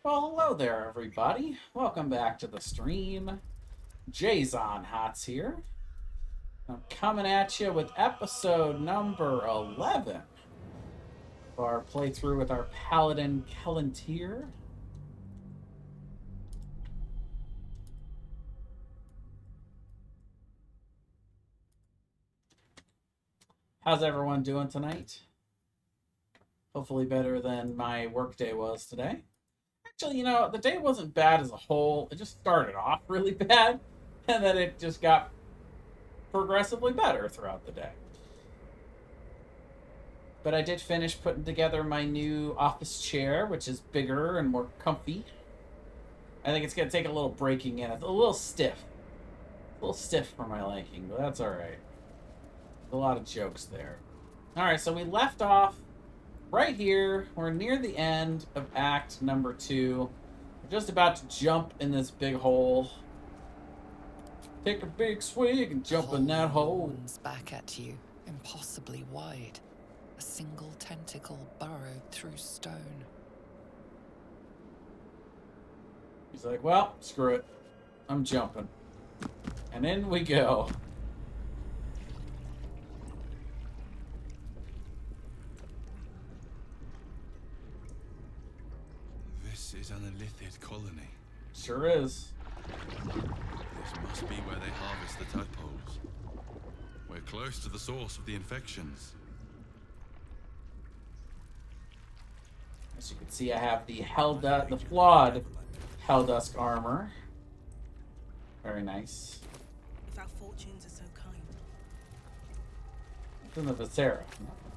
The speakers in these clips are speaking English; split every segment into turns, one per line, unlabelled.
Well, hello there, everybody. Welcome back to the stream. Jason Hots here. I'm coming at you with episode number 11 of our playthrough with our Paladin Kelantir. How's everyone doing tonight? Hopefully better than my workday was today. Actually, the day wasn't bad as a whole. It just started off really bad, and then it just got progressively better throughout the day. But I did finish putting together my new office chair, which is bigger and more comfy. I think it's going to take a little breaking in. It's a little stiff. A little stiff for my liking, but that's alright. A lot of jokes there. Alright, so we left off right here. We're near the end of act number 2. We're just about to jump in this big hole. Take a big swig and jump in that hole.
Back at you, impossibly wide. A single tentacle burrowed through stone.
He's like, well, screw it. I'm jumping. And in we go.
This is an illithid colony.
Sure is.
This must be where they harvest the tadpoles. We're close to the source of the infections.
As you can see, I have the flawed Helldusk armor. Very nice.
If our fortunes are so kind.
It's in the Viscera.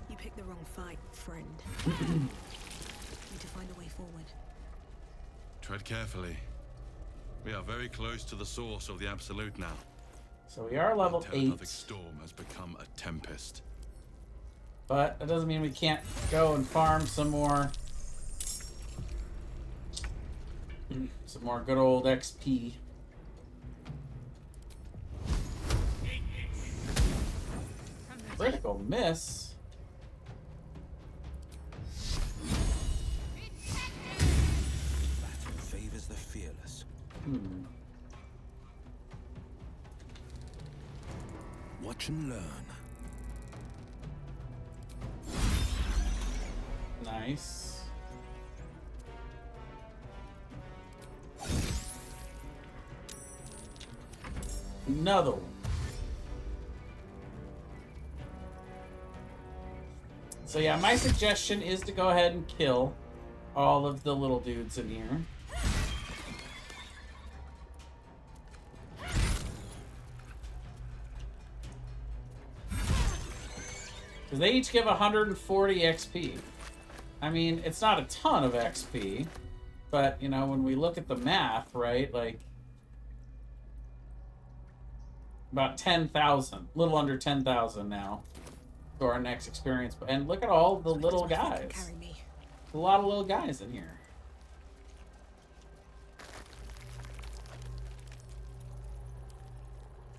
You picked the wrong fight, friend. Need to find a way forward.
Tread carefully. We are very close to the source of the Absolute now.
So we are level
the
8.
telepathic storm has become a tempest.
But that doesn't mean we can't go and farm some more good old XP. Critical miss.
Battle favors the fearless. Watch and learn.
Nice. Another one. So yeah, my suggestion is to go ahead and kill all of the little dudes in here. Because they each give 140 XP. I mean, it's not a ton of XP, but, when we look at the math, right, like, about 10,000, a little under 10,000 now to our next experience. And look at all the little guys.
Carry me.
A lot of little guys in here.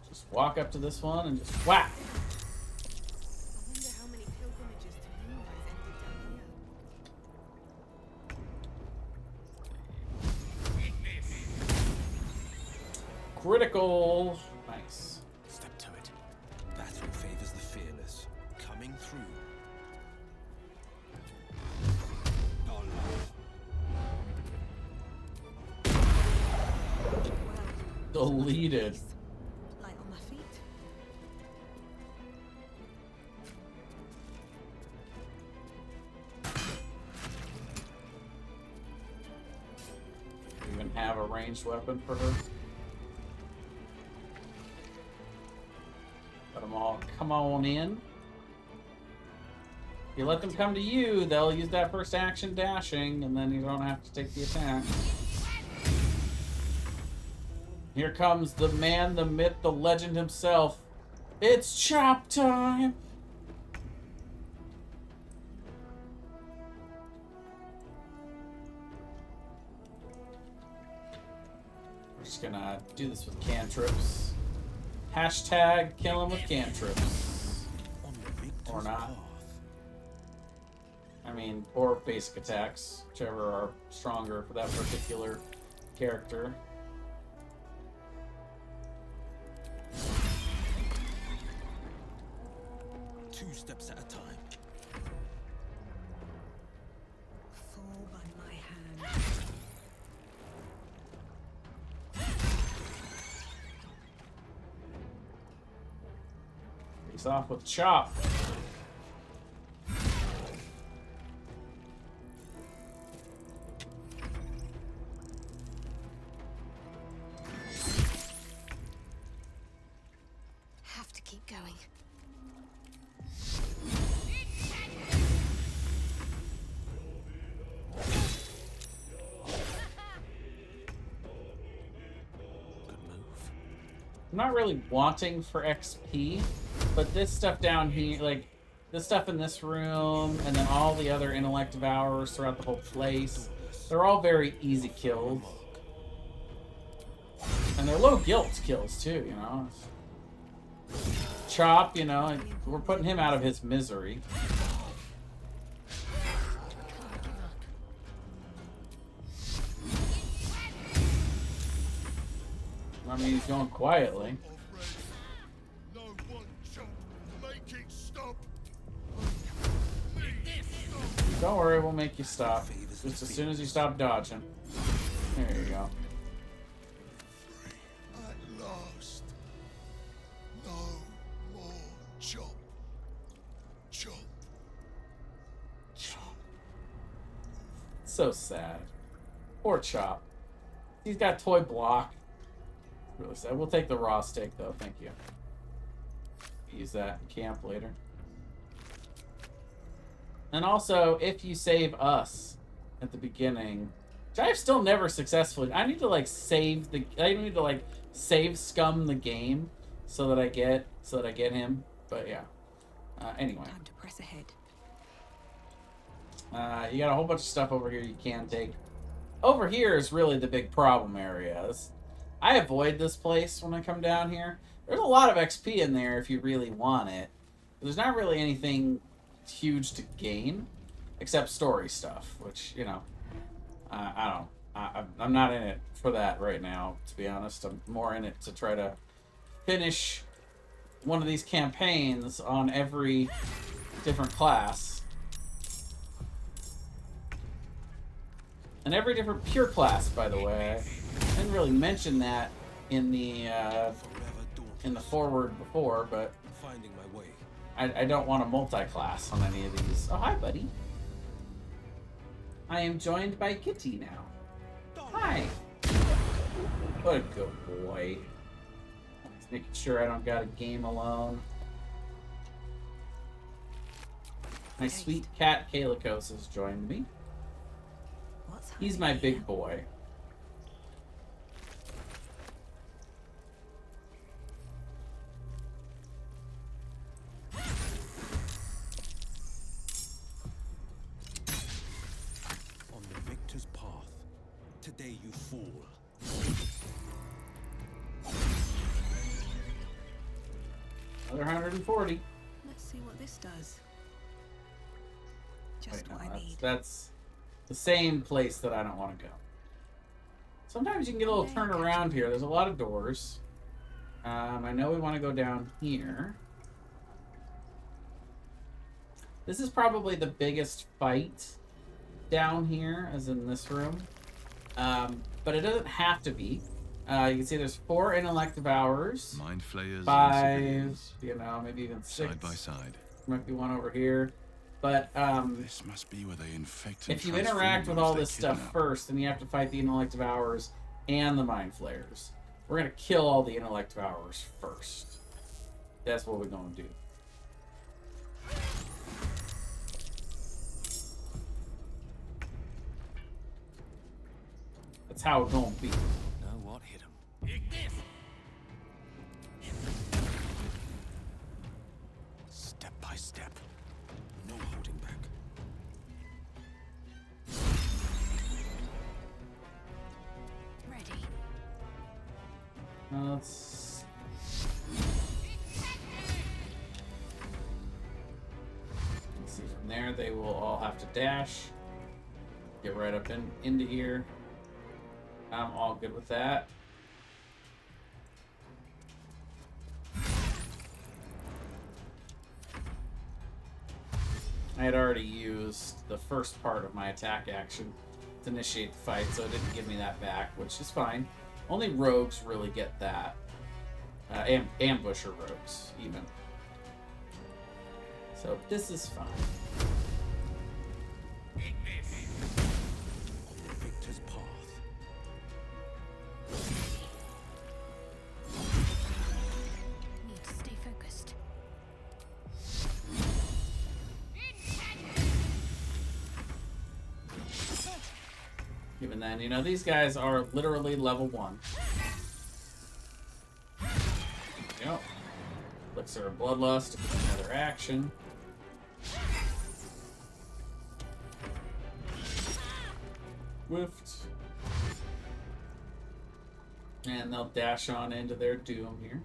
Just walk up to this one and just whack.
I wonder how many pilgrimages to Moonrise ended down here.
Critical. Nice.
Step to it. Battle favors the fearless. Coming through.
Deleted.
Light on my feet.
Even have a ranged weapon for her. Let them all come on in. If you let them come to you, they'll use that first action dashing, and then you don't have to take the attack. Here comes the man, the myth, the legend himself. It's chop time! We're just gonna do this with cantrips. Hashtag kill him with cantrips.
On the victor's
Or not.
path.
I mean, or basic attacks, whichever are stronger for that particular character.
Two steps at a time.
Fall by my hand.
Face off with chop.
Have to keep going.
Good move.
I'm not really wanting for XP, but this stuff down here, like this stuff in this room, and then all the other intellect devourers throughout the whole place, they're all very easy kills. And they're low guilt kills too, you know. Chop, you know, we're putting him out of his misery. I mean, he's going quietly.
No one shot. Make it stop.
Don't worry, we'll make you stop. Just as soon as you stop dodging. There you go.
At last. No more chop. Chop. Chop.
So sad. Poor Chop. He's got toy block. Really sad. We'll take the raw steak though, thank you. Use that in camp later. And also, if you save us at the beginning, which I've still never successfully. I need to like save the. I need to like save scum the game so that I get him. But yeah. Anyway,
Time to press ahead.
you got a whole bunch of stuff over here you can take. Over here is really the big problem area. I avoid this place when I come down here. There's a lot of XP in there if you really want it. There's not really anything huge to gain, except story stuff, which, you know, I'm not in it for that right now, to be honest. I'm more in it to try to finish one of these campaigns on every different class. And every different pure class, by the way. I didn't really mention that in the forward before, but
Finding my way.
I don't want a multi-class on any of these. Oh, hi, buddy. I am joined by Kitty now. Hi. What a good boy. Just making sure I don't got a game alone. My sweet cat Kalikos has joined me.
What's
He's
happening
my big
here?
boy.
On the victor's path. Today you fall.
Another 140.
Let's see what this does.
Wait,
Just
no,
what I need.
that's the same place that I don't want to go. Sometimes you can get a little turn around here. There's a lot of doors. I know we want to go down here. This is probably the biggest fight down here, as in this room. But it doesn't have to be. You can see there's 4 intellect devourers.
Mind flayers and
5,
civilians,
you know, maybe even 6.
side by side.
Might be one over here. But
This must be where they infect and
if you
transform
interact with
those
all
they
this stuff
kidnap.
first, then you have to fight the intellect devourers and the mind flayers. We're gonna kill all the intellect devourers first. That's what we're gonna do. That's how it's gonna be.
Know what hit him? Step by step. No holding back.
Ready.
Let's. Let's see from there. they will all have to dash. Get right up into here. I'm all good with that. I had already used the first part of my attack action to initiate the fight, so it didn't give me that back, which is fine. Only rogues really get that. Ambusher rogues, even. So this is fine.
On the victor's path.
Need to stay focused.
Even then, you know, these guys are literally level 1. Yep. Elixir of Bloodlust, another action. Whiffed. And they'll dash on into their doom here.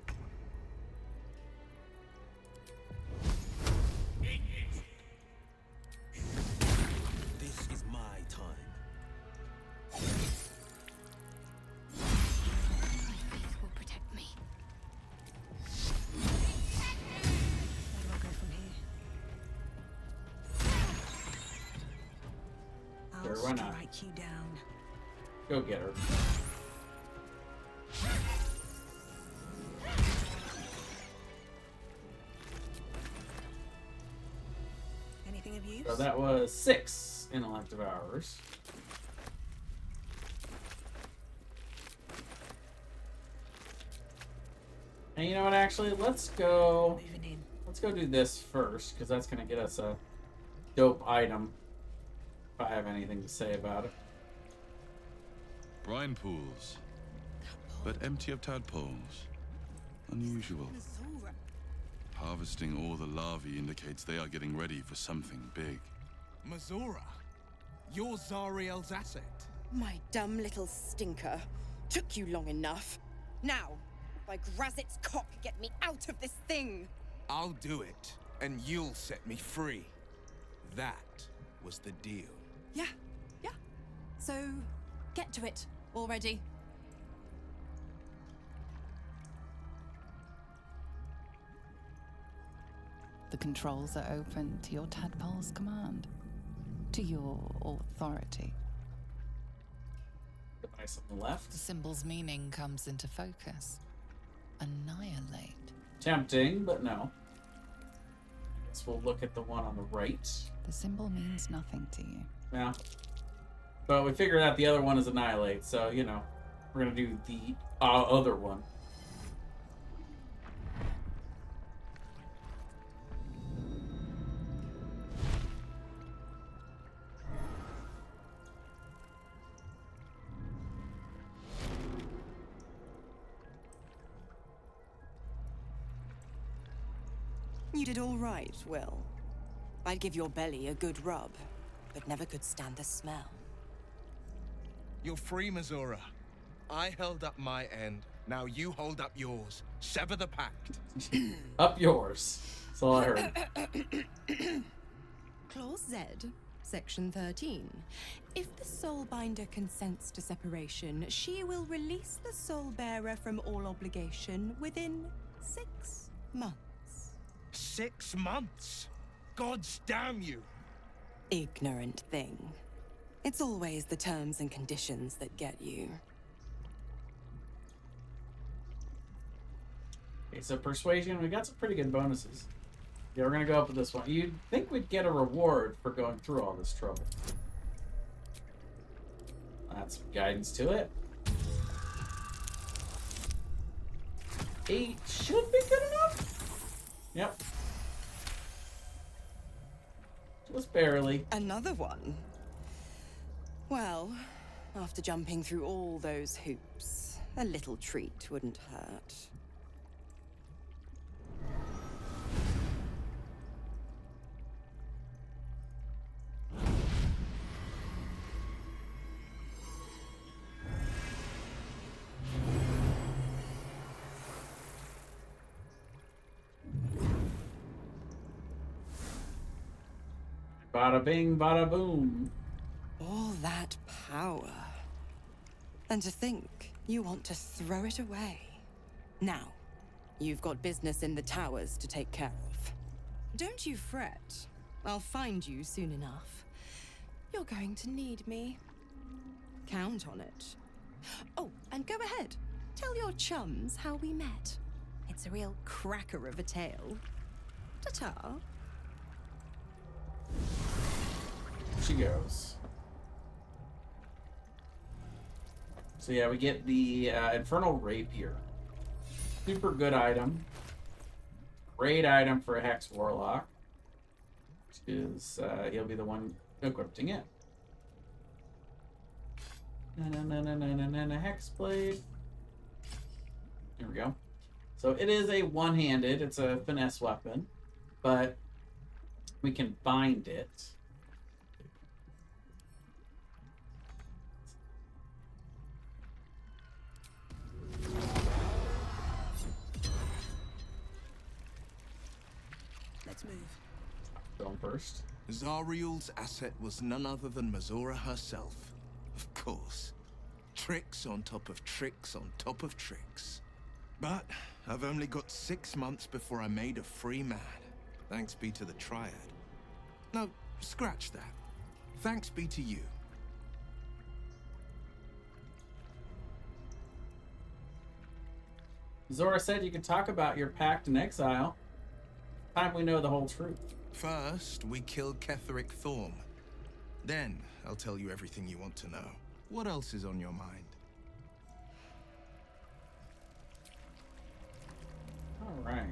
This is my time.
My faith will protect me. Where do I go from here?
Sure,
I'll
why not?
strike you down.
Go get her.
Anything of use?
So that was 6 intellect of ours. And you know what, actually, let's go
Moving in.
do this first, because that's going to get us a dope item, if I have anything to say about it.
Brine pools, but empty of tadpoles. Unusual. Harvesting all the larvae indicates they are getting ready for something big.
Mazora, you're Zariel's asset.
My dumb little stinker. Took you long enough. Now, by Grazit's cock, get me out of this thing!
I'll do it, and you'll set me free. That was the deal.
Yeah. So, get to it already.
The controls are open to your tadpole's command, to your authority.
Device on the left.
The symbol's meaning comes into focus. Annihilate.
Tempting, but no. Guess we'll look at the one on the right.
The symbol means nothing to you.
Yeah. But we figured out the other one is annihilate, so, you know, we're going to do the other one.
You did all right, Will. I'd give your belly a good rub, but never could stand the smell.
You're free, Mazora. I held up my end. Now you hold up yours. Sever the pact.
Up yours. That's all I heard.
Clause Z, Section 13. If the Soulbinder consents to separation, she will release the Soul Bearer from all obligation within 6 months.
6 months? Gods damn you!
Ignorant thing. It's always the terms and conditions that get you.
Okay, so persuasion, we got some pretty good bonuses. Yeah, we're gonna go up with this one. You'd think we'd get a reward for going through all this trouble. That's some guidance to it. 8 should be good enough. Yep. Just barely.
Another one? Well, after jumping through all those hoops, a little treat wouldn't hurt.
Bada bing, bada boom.
All that power. And to think you want to throw it away. Now, you've got business in the towers to take care of. Don't you fret. I'll find you soon enough. You're going to need me. Count on it. Oh, and go ahead. Tell your chums how we met. It's a real cracker of a tale. Ta-ta.
She goes. So yeah, we get the Infernal Rapier. Super good item. Great item for a Hex Warlock. Which is, he'll be the one equipping it. Hexblade. There we go. So it is a one-handed, it's a finesse weapon, but we can bind it.
Let's move.
Going first.
Zariel's asset was none other than Mazora herself. Of course. Tricks on top of tricks on top of tricks. But I've only got 6 months before I'm made a free man. Thanks be to the Triad. No, scratch that. Thanks be to you.
Zora said you could talk about your pact in exile. Time we know the whole truth.
First, we kill Ketheric Thorm. Then, I'll tell you everything you want to know. What else is on your mind?
All right.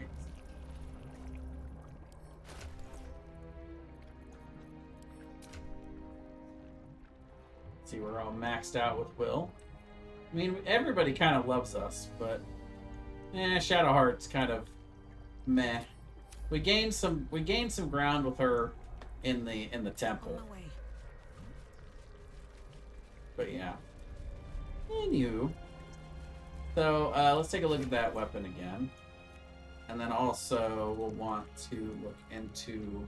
See, we're all maxed out with Will. I mean, everybody kind of loves us, but Shadowheart's kind of meh. We gained some ground with her in the temple.
On my way.
But yeah. Anywho. So let's take a look at that weapon again. And then also we'll want to look into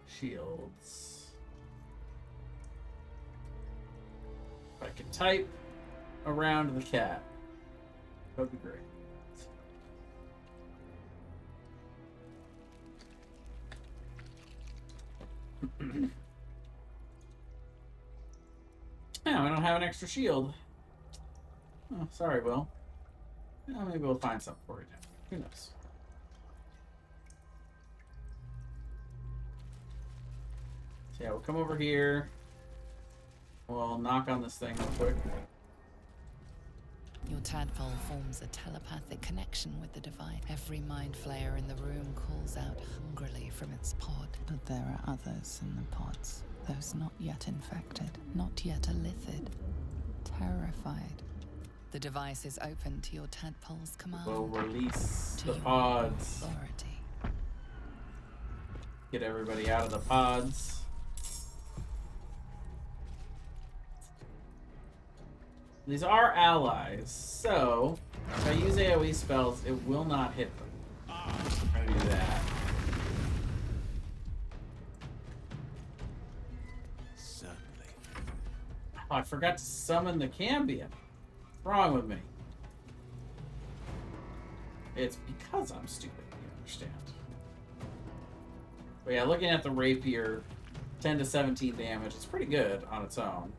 shields. If I could type around the cat, that would be great. Yeah, we don't have an extra shield. Oh, sorry, Will. Yeah, maybe we'll find something for you now. Who knows? So yeah, we'll come over here. We'll knock on this thing real quick.
Your tadpole forms a telepathic connection with the divine. Every mind flayer in the room calls out hungrily from its pod. But there are others in the pods. Those not yet infected, not yet elithid, terrified. The device is open to your tadpole's command.
We'll release
to
the
your
pods.
authority.
Get everybody out of the pods. These are allies, so if I use AoE spells, it will not hit them. I'm gonna do that.
Certainly.
Oh, I forgot to summon the Cambion. What's wrong with me? It's because I'm stupid, you understand. But yeah, looking at the rapier, 10 to 17 damage, it's pretty good on its own.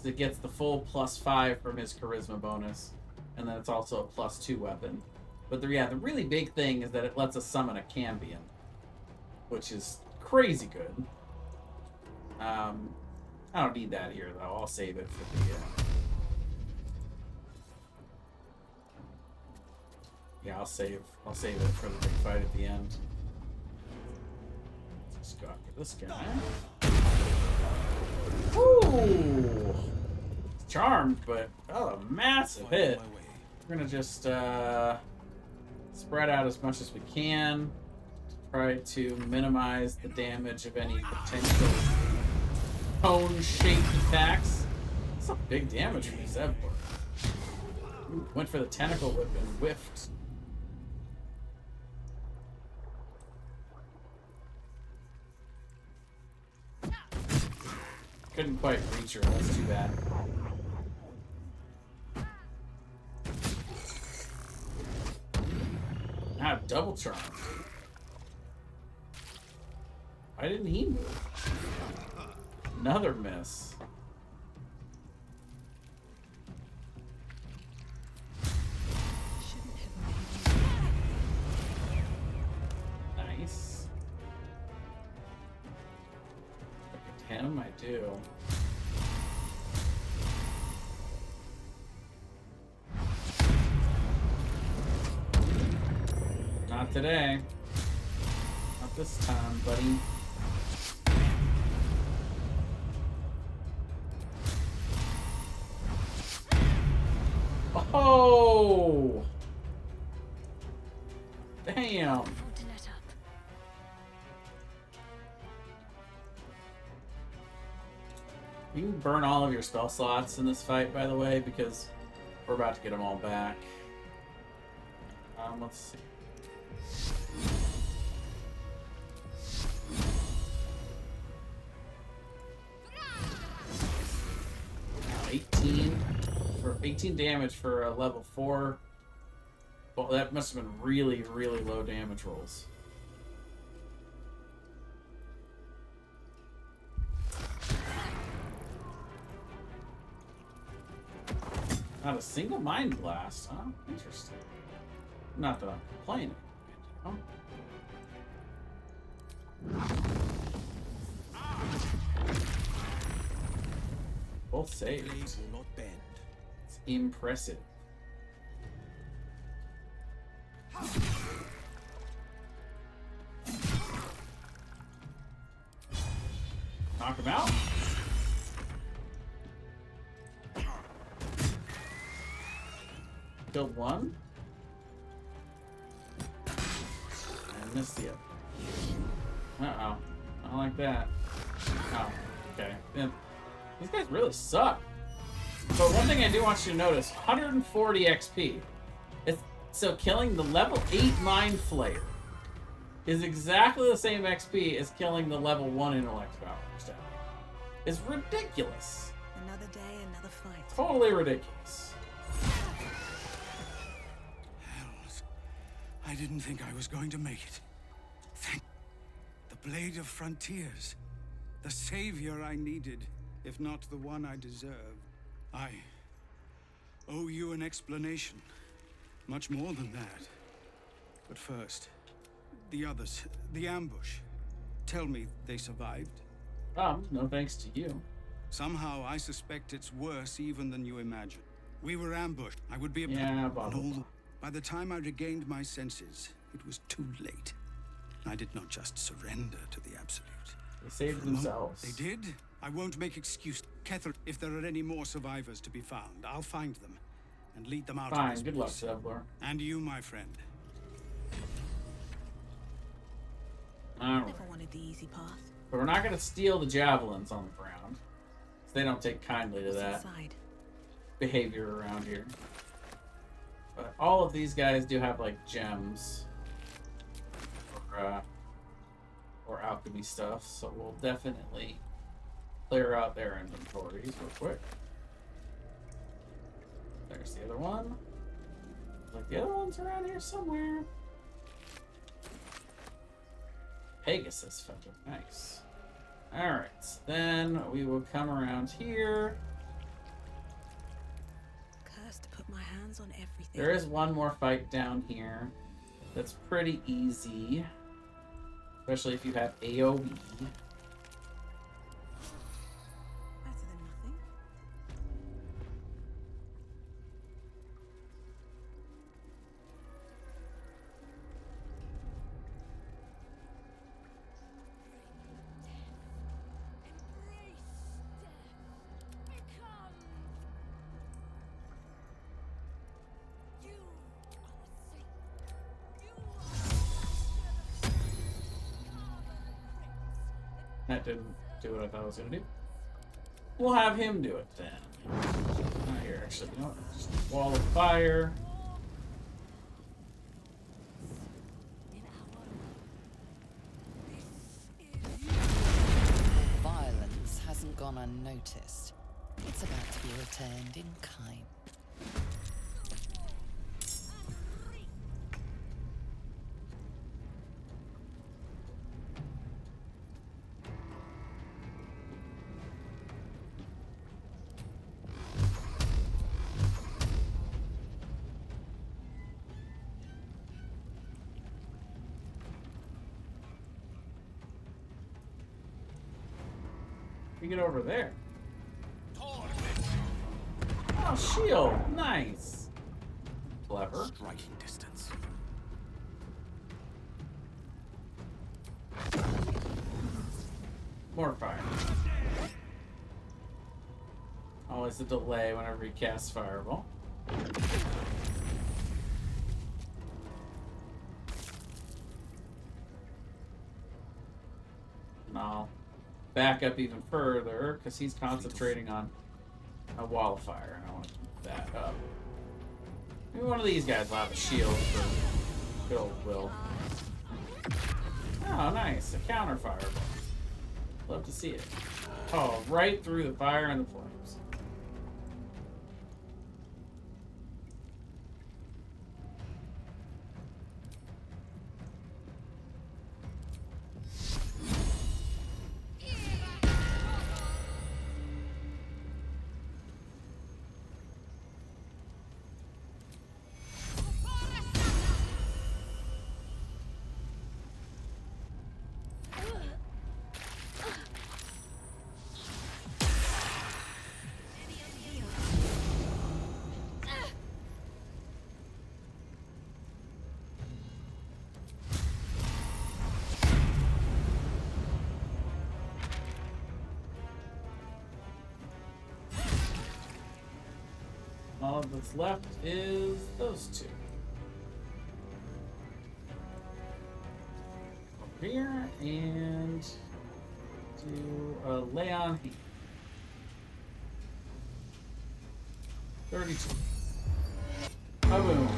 It gets the full +5 from his charisma bonus, and then it's also a +2 weapon. But the really big thing is that it lets us summon a Cambion, which is crazy good. I don't need that here though. I'll save it for the. Yeah, I'll save it for the big fight at the end. Let's go after this guy. Ooh! Charmed, but a massive hit. We're gonna just spread out as much as we can. Try to minimize the damage of any potential cone-shaped attacks. That's a big damage for Zevlor. Went for the tentacle whip and whiffed. Couldn't quite reach her. That's too bad. Now double charm. Why didn't he move? Another miss. Nice. Look at him, I do. Not today. Not this time, buddy. Oh! Damn. You can burn all of your spell slots in this fight, by the way, because we're about to get them all back. Let's see. Now 18 damage for a level 4. Well, that must have been really, really low damage rolls. Not a single mind blast, huh? Interesting. Not that I'm complaining. You know? Both saved.
Blades will not bend.
It's impressive. Knock him out. Killed one. And missed the other. Uh-oh. I don't like that. Oh, okay. Yeah. These guys really suck. But one thing I do want you to notice, 140 XP. So killing the level 8 Mind Flayer is exactly the same XP as killing the level 1 Intellect Power. It's ridiculous.
Another day, another fight.
Totally ridiculous.
Hells. I didn't think I was going to make it. Thank the Blade of Frontiers. The savior I needed, if not the one I deserve. I owe you an explanation. Much more than that. But first, the others, the ambush. Tell me they survived?
No thanks to you.
Somehow I suspect it's worse even than you imagine. We were ambushed. I would be a By the time I regained my senses, it was too late. I did not just surrender to the Absolute.
They saved themselves.
They did? I won't make excuse. Kethel, if there are any more survivors to be found, I'll find them and lead them out of this
Good luck,
place.
Zevlor.
And you, my friend.
Alright.
Never wanted the easy path.
But we're not going to steal the javelins on the ground. So they don't take kindly to
What's
that
inside?
behavior around here. But all of these guys do have, like, gems. Or alchemy stuff. So we'll definitely clear out their inventories real quick. There's the other one. Like, the other one's around here somewhere. Pegasus feather. Nice. Alright, so then we will come around here.
Cursed to put my hands on everything.
There is one more fight down here that's pretty easy. Especially if you have AoE.
Better than nothing.
That didn't do what I thought it was going to do. We'll have him do it then. Not here, actually. You know what? Just wall of fire.
Violence hasn't gone unnoticed, it's about to be returned in kind.
We get over there. Oh, shield. Nice. Clever.
Striking distance.
More fire. Always a delay whenever you cast Fireball. And I'll back up even further because he's concentrating on a wall of fire, and I want to keep that up. Maybe one of these guys will have a shield for good old Will. Oh, nice. A counter fireball. Love to see it. Oh, right through the fire and the flames. All that's left is those two. Over here and do a lay on heat. 32. Boom.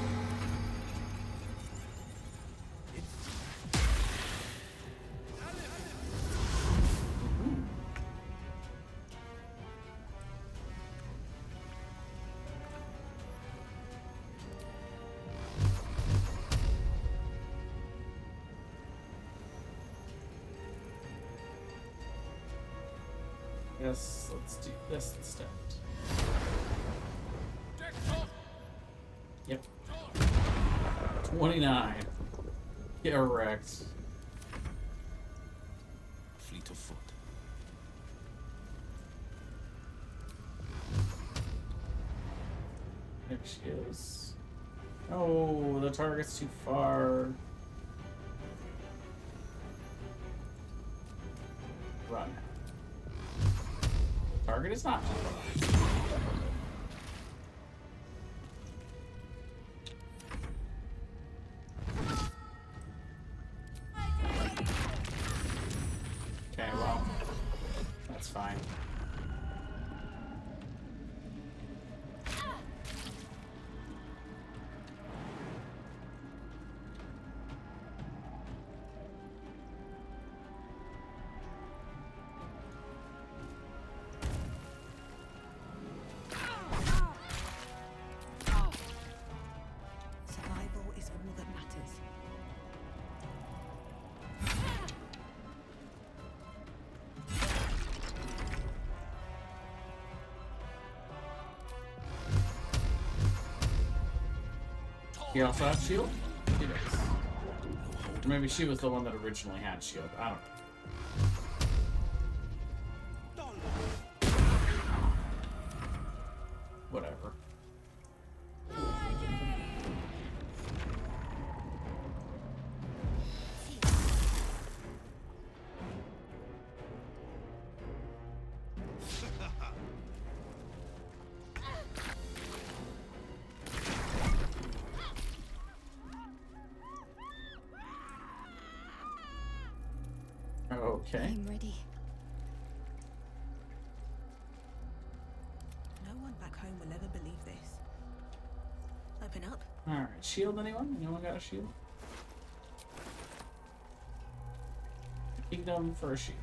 Yes, let's do this instead. Yep. 29. Get wrecked.
Fleet of foot.
There she is. Oh, the target's too far. Run. Target is not too far. Okay, well, that's fine.
Survival is all that matters.
He also has shield? He does. Or maybe she was the one that originally had shield. I don't know. Whatever. Okay.
I'm ready. No one back home will ever believe this. Open up.
Alright, shield anyone? Anyone got a shield? Kingdom for a shield.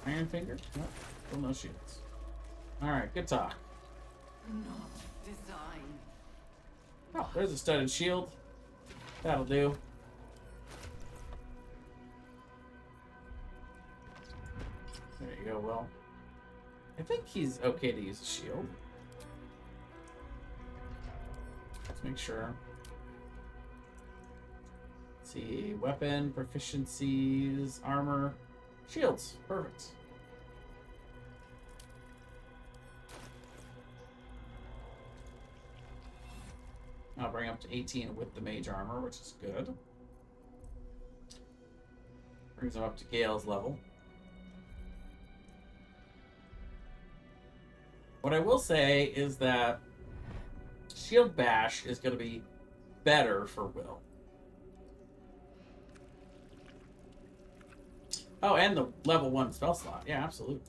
Iron Finger? No, still no shields. Alright, good talk.
Not design.
Oh, there's a studded shield. That'll do. There you go, Will. I think he's okay to use a shield. Let's make sure. Let's see, weapon, proficiencies, armor, shields. Perfect. I'll bring up to 18 with the mage armor, which is good. Brings him up to Gale's level. What I will say is that Shield Bash is going to be better for Will. Oh, and the level 1 spell slot. Yeah, absolutely.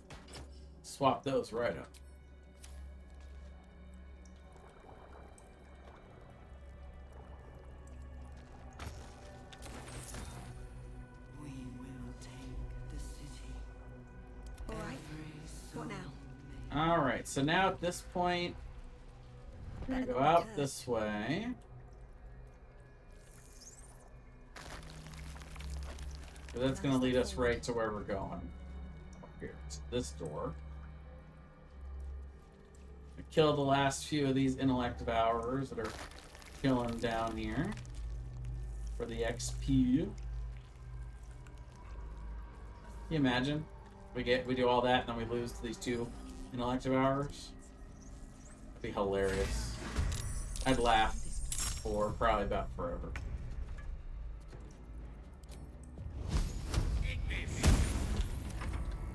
Swap those right up.
We will take the city.
All right. What now?
Alright, so now at this point, we're going to go out this way. So that's going to lead us right to where we're going. Here, to this door. We killed the last few of these intellect devourers that are killing down here for the XP. Can you imagine? We do all that and then we lose to these 2 intellect devourers? That'd be hilarious. I'd laugh for probably about forever.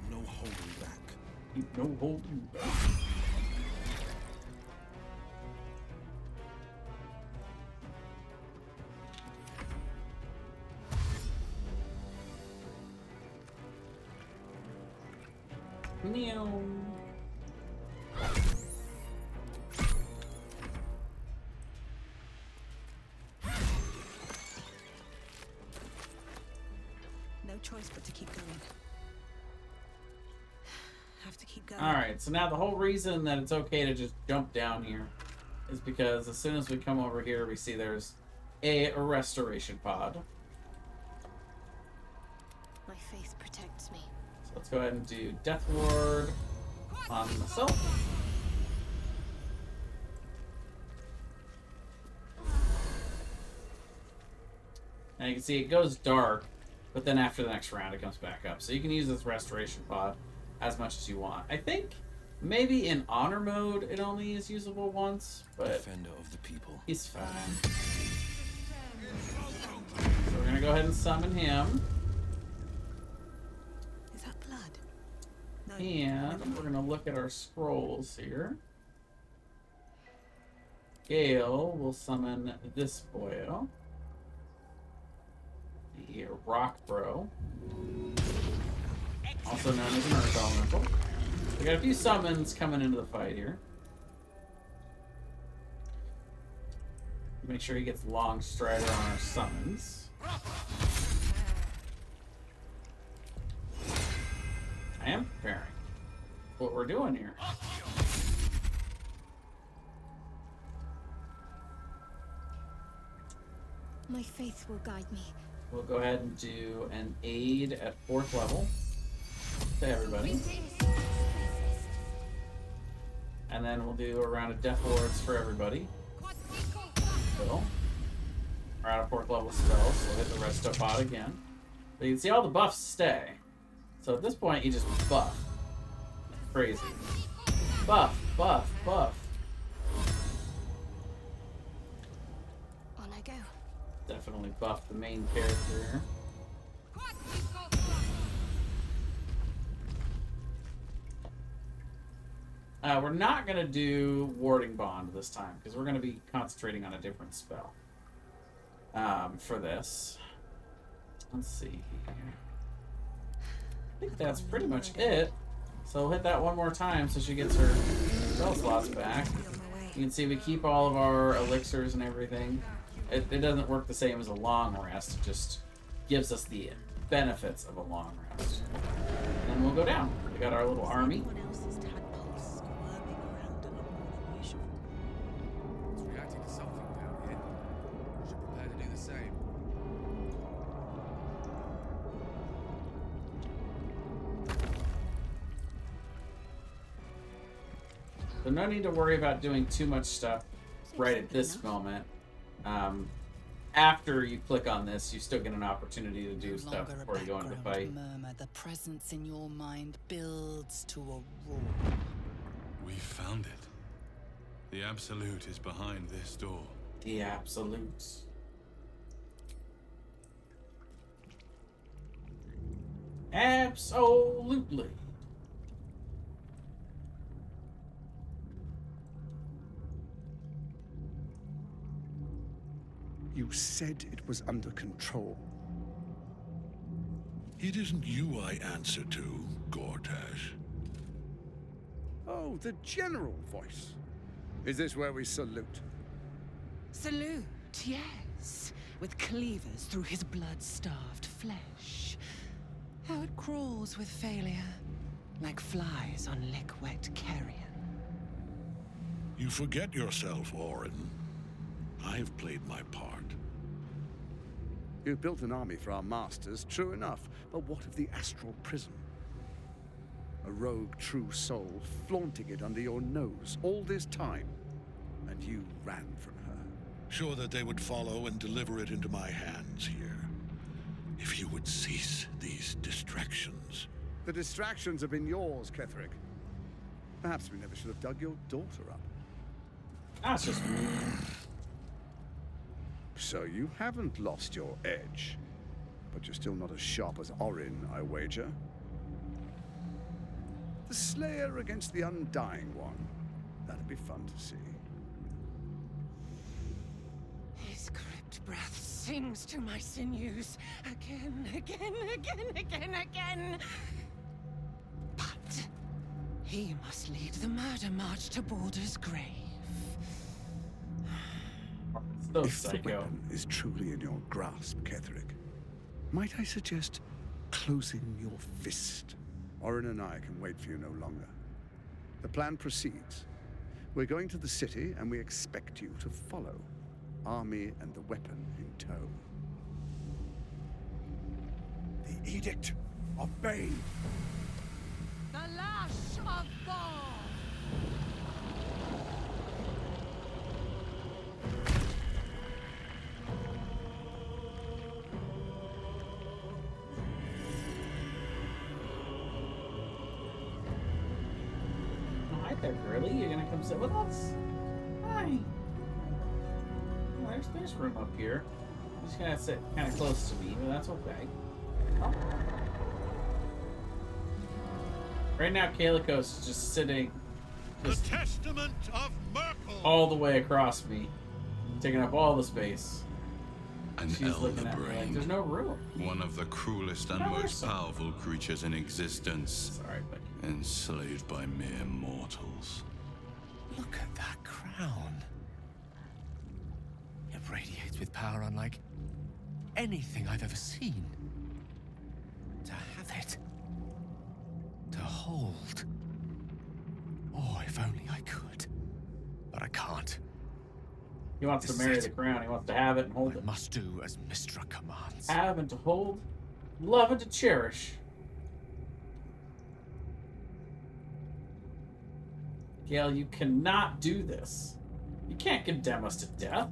No holding back.
No holding back. Meow.
No choice but to keep going. Have to keep going.
Alright, so now the whole reason that it's okay to just jump down here is because as soon as we come over here, we see there's a restoration pod.
My faith protects me.
So let's go ahead and do Death Ward on myself. And you can see it goes dark, but then after the next round it comes back up. So you can use this restoration pod as much as you want. I think maybe in honor mode it only is usable once, but
Defender of the people.
he's fine. So we're gonna go ahead and summon him.
Is that blood? No.
And we're gonna look at our scrolls here. Gale will summon this boyo. The Rock Bro. Also known as an Earth Elemental. We got a few summons coming into the fight here. Make sure he gets Long Strider on our summons. I am preparing what we're doing here.
My faith will guide me.
We'll go ahead and do an aid at 4th level to everybody. And then we'll do a round of Death Wards for everybody. So, we're out of 4th level spells, so we'll hit the resto pod again. But you can see all the buffs stay. So at this point, you just buff. Crazy. Buff, buff, buff.
On I go.
Definitely buff the main character here. We're not going to do Warding Bond this time, because we're going to be concentrating on a different spell for this. Let's see here. I think that's pretty much it. So we'll hit that one more time so she gets her spell slots back. You can see we keep all of our elixirs and everything. It doesn't work the same as a long rest. It just gives us the benefits of a long rest. And then we'll go down. We got our little army.
Anyone else's tadpoles squirming around a lot more than usual.
It's reacting to something down here. Should prepare to do the same.
So no need to worry about doing too much stuff right at this moment. After you click on this, you still get an opportunity to do stuff before you go into fight.
Murmur, the presence in your mind builds to a roar.
We found it. The Absolute is behind this door.
The Absolutes. Absolutely.
You said it was under control.
It isn't you I answer to, Gortash.
Oh, the general voice. Is this where we salute?
Salute, yes. With cleavers through his blood-starved flesh. How it crawls with failure, like flies on lick-wet carrion.
You forget yourself, Orin. I've played my part.
You've built an army for our masters, true enough. But what of the astral prison? A rogue true soul flaunting it under your nose all this time. And you ran from her.
Sure that they would follow and deliver it into my hands here. If you would cease these distractions.
The distractions have been yours, Ketherick. Perhaps we never should have dug your daughter up.
That's just me.
So you haven't lost your edge. But you're still not as sharp as Orin, I wager. The Slayer against the Undying One. That'd be fun to see.
His crypt breath sings to my sinews. Again, again, again, again, again. But he must lead the murder march to Baldur's grave.
If the weapon is truly in your grasp, Ketherick, might I suggest closing your fist? Orin and I can wait for you no longer. The plan proceeds. We're going to the city, and we expect you to follow. Army and the weapon in tow.
The Edict of Bane.
The lash of Thor!
Really? You're gonna come sit with us? Hi. Oh, there's room up here. He's gonna sit kind of close to me, but that's okay. Oh. Right now, Kalikos is just sitting
The Testament of Merkel.
all the way across me, taking up all the space.
An
She's looking
elder
at me like,
brain.
there's no room.
One of the cruelest and
No,
most
there's some.
powerful creatures in existence.
Sorry, but
Enslaved by mere mortals.
Look at that crown. It radiates with power unlike anything I've ever seen. To have it. To hold. Oh, if only I could. But I can't.
he wants to marry the crown. He wants to have it and hold
I
it.
must do as Mistra commands.
Have and to hold, love and to cherish. Gale, you cannot do this. You can't condemn us to death.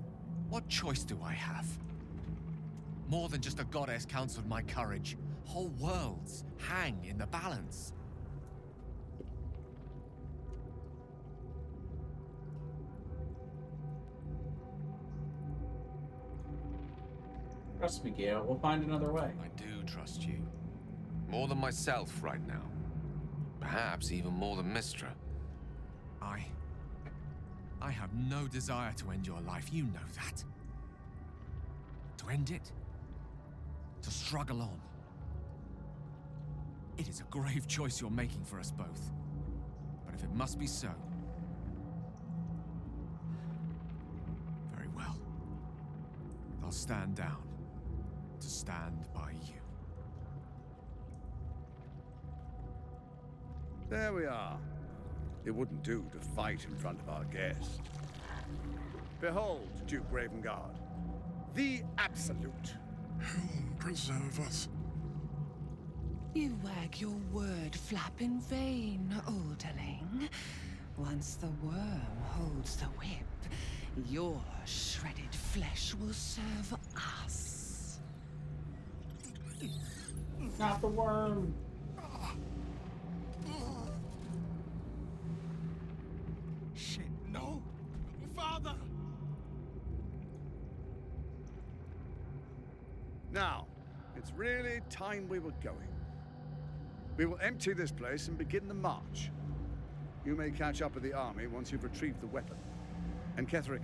What choice do I have? More than just a goddess counseled my courage. Whole worlds hang in the balance.
Trust me, Gale. We'll find another way.
I do trust you. More than myself right now. Perhaps even more than Mistra. I have no desire to end your life, you know that. To end it. To struggle on. It is a grave choice you're making for us both. But if it must be so... very well. I'll stand down. To stand by you.
There we are. It wouldn't do to fight in front of our guest. Behold, Duke Ravengard, the Absolute.
Heaven preserve us.
You wag your word flap in vain, olderling. Once the worm holds the whip, your shredded flesh will serve us.
Not the worm.
Shit, no! Father!
Now, it's really time we were going. We will empty this place and begin the march. You may catch up with the army once you've retrieved the weapon. And Ketherick,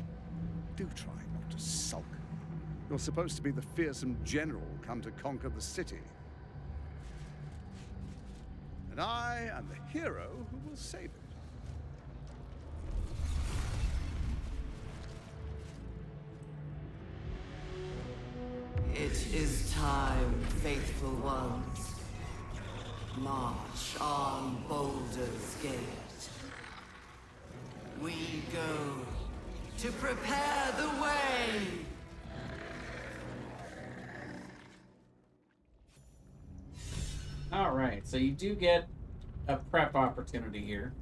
do try not to sulk. You're supposed to be the fearsome general come to conquer the city. And I am the hero who will save it.
It is time, faithful ones. March on Baldur's Gate. We go to prepare the way!
Alright, so you do get a prep opportunity here.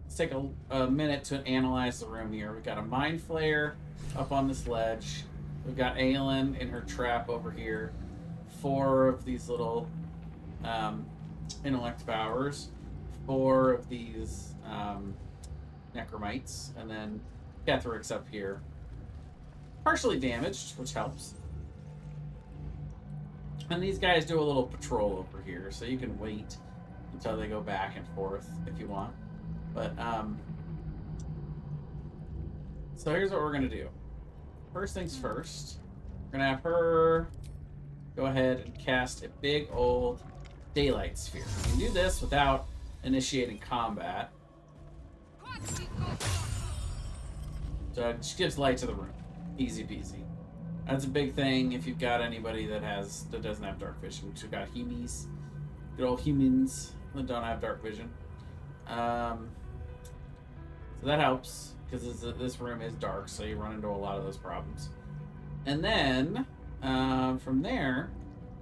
Let's take a minute to analyze the room here. We've got a Mind Flayer up on this ledge. We've got Aelin in her trap over here. 4 of these little intellect powers. 4 of these necromites. And then Ketherick's up here. Partially damaged, which helps. And these guys do a little patrol over here, so you can wait until they go back and forth if you want. But, so here's what we're going to do. First things first, we're going to have her go ahead and cast a big old daylight sphere. You can do this without initiating combat. So it just gives light to the room. Easy peasy. That's a big thing if you've got anybody that doesn't have dark vision. We've got humies, good old humans that don't have dark vision. So that helps because this room is dark, so you run into a lot of those problems. And then from there,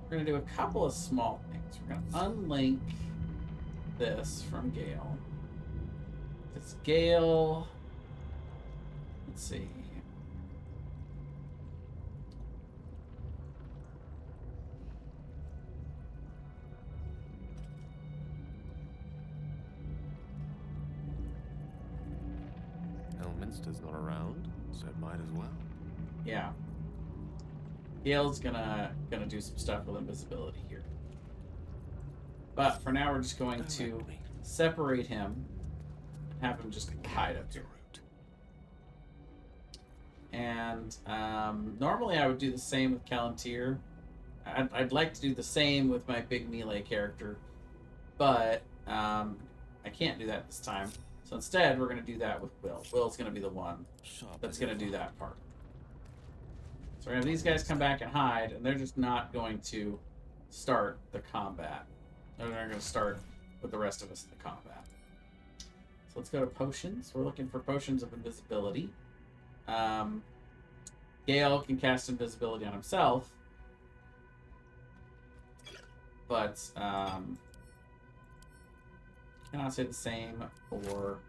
we're gonna do a couple of small things. We're gonna unlink this from Gale. It's Gale. Let's see.
Elminster's not around, so it might as well.
Yeah. Gale's gonna do some stuff with invisibility here. But for now, we're just going to separate him and have him just hide up here. And normally I would do the same with Kelantir. I'd like to do the same with my big melee character, but I can't do that this time. So instead, we're going to do that with Will. Will's going to be the one that's going to do that part. So we're going to have these guys come back and hide, and they're just not going to start the combat. They're going to start with the rest of us in the combat. So let's go to potions. We're looking for potions of invisibility. Gale can cast invisibility on himself, but cannot say the same for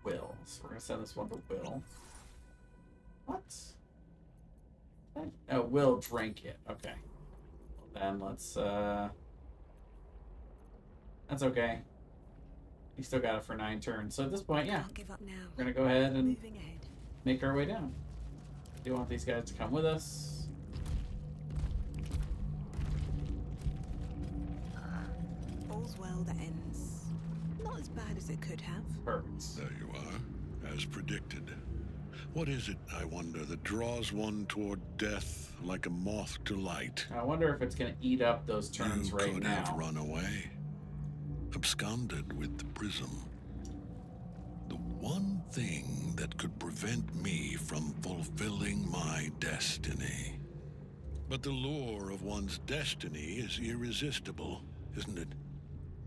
Will. So we're gonna send this one to Will. What? Oh, Will drink it. Okay. Well, then let's that's okay. We still got it for 9 turns. So at this point, yeah,
Can't give up now.
we're gonna go ahead and
Moving ahead.
make our way down. I do want these guys to come with us.
All's well that ends. Not as bad as it could have.
Perfect.
There you are, as predicted. What is it, I wonder, that draws one toward death like a moth to light?
I wonder if it's going to eat up those turns
You
right
could
now.
have run away, absconded with the prism. The one thing that could prevent me from fulfilling my destiny. But the lure of one's destiny is irresistible, isn't it?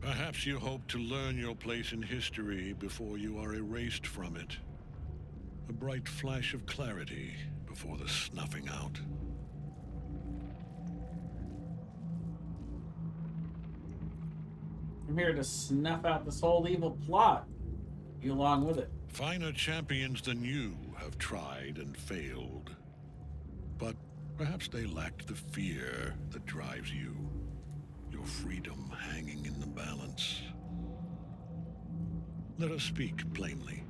Perhaps you hope to learn your place in history before you are erased from it. A bright flash of clarity before the snuffing out.
I'm here to snuff out this whole evil plot. You along with it.
Finer champions than you have tried and failed. But perhaps they lacked the fear that drives you. Your freedom hanging in the balance. Let us speak plainly.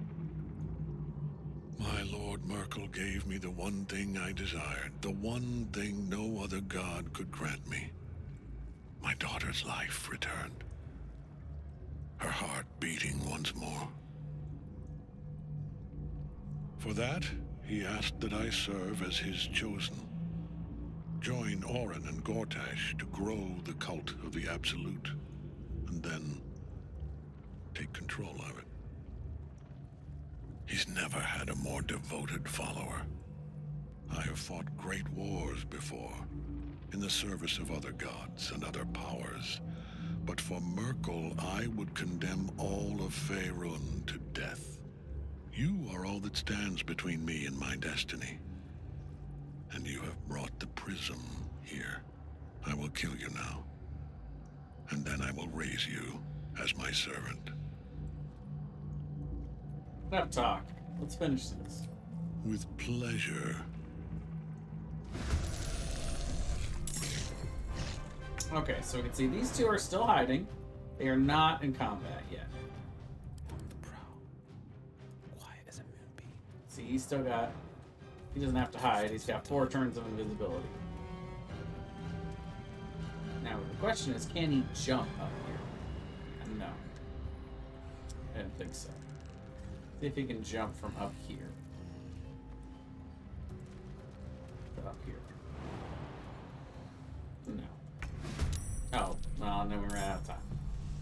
My Lord Merkel gave me the one thing I desired, the one thing no other god could grant me. My daughter's life returned. Her heart beating once more. For that, he asked that I serve as his chosen. Join Orin and Gortash to grow the cult of the Absolute, and then take control of it. He's never had a more devoted follower. I have fought great wars before, in the service of other gods and other powers, but for Merkel, I would condemn all of Faerun to death. You are all that stands between me and my destiny. And you have brought the prism here. I will kill you now. And then I will raise you as my servant.
Enough talk. Let's finish this.
With pleasure.
Okay, so we can see these two are still hiding. They are not in combat yet.
Quiet as a moonbeam.
See, he's still got... He doesn't have to hide. He's got 4 turns of invisibility. Now, the question is, can he jump up here? No. I didn't think so. See if he can jump from up here. To up here. No. Oh, well, and then we ran out of time.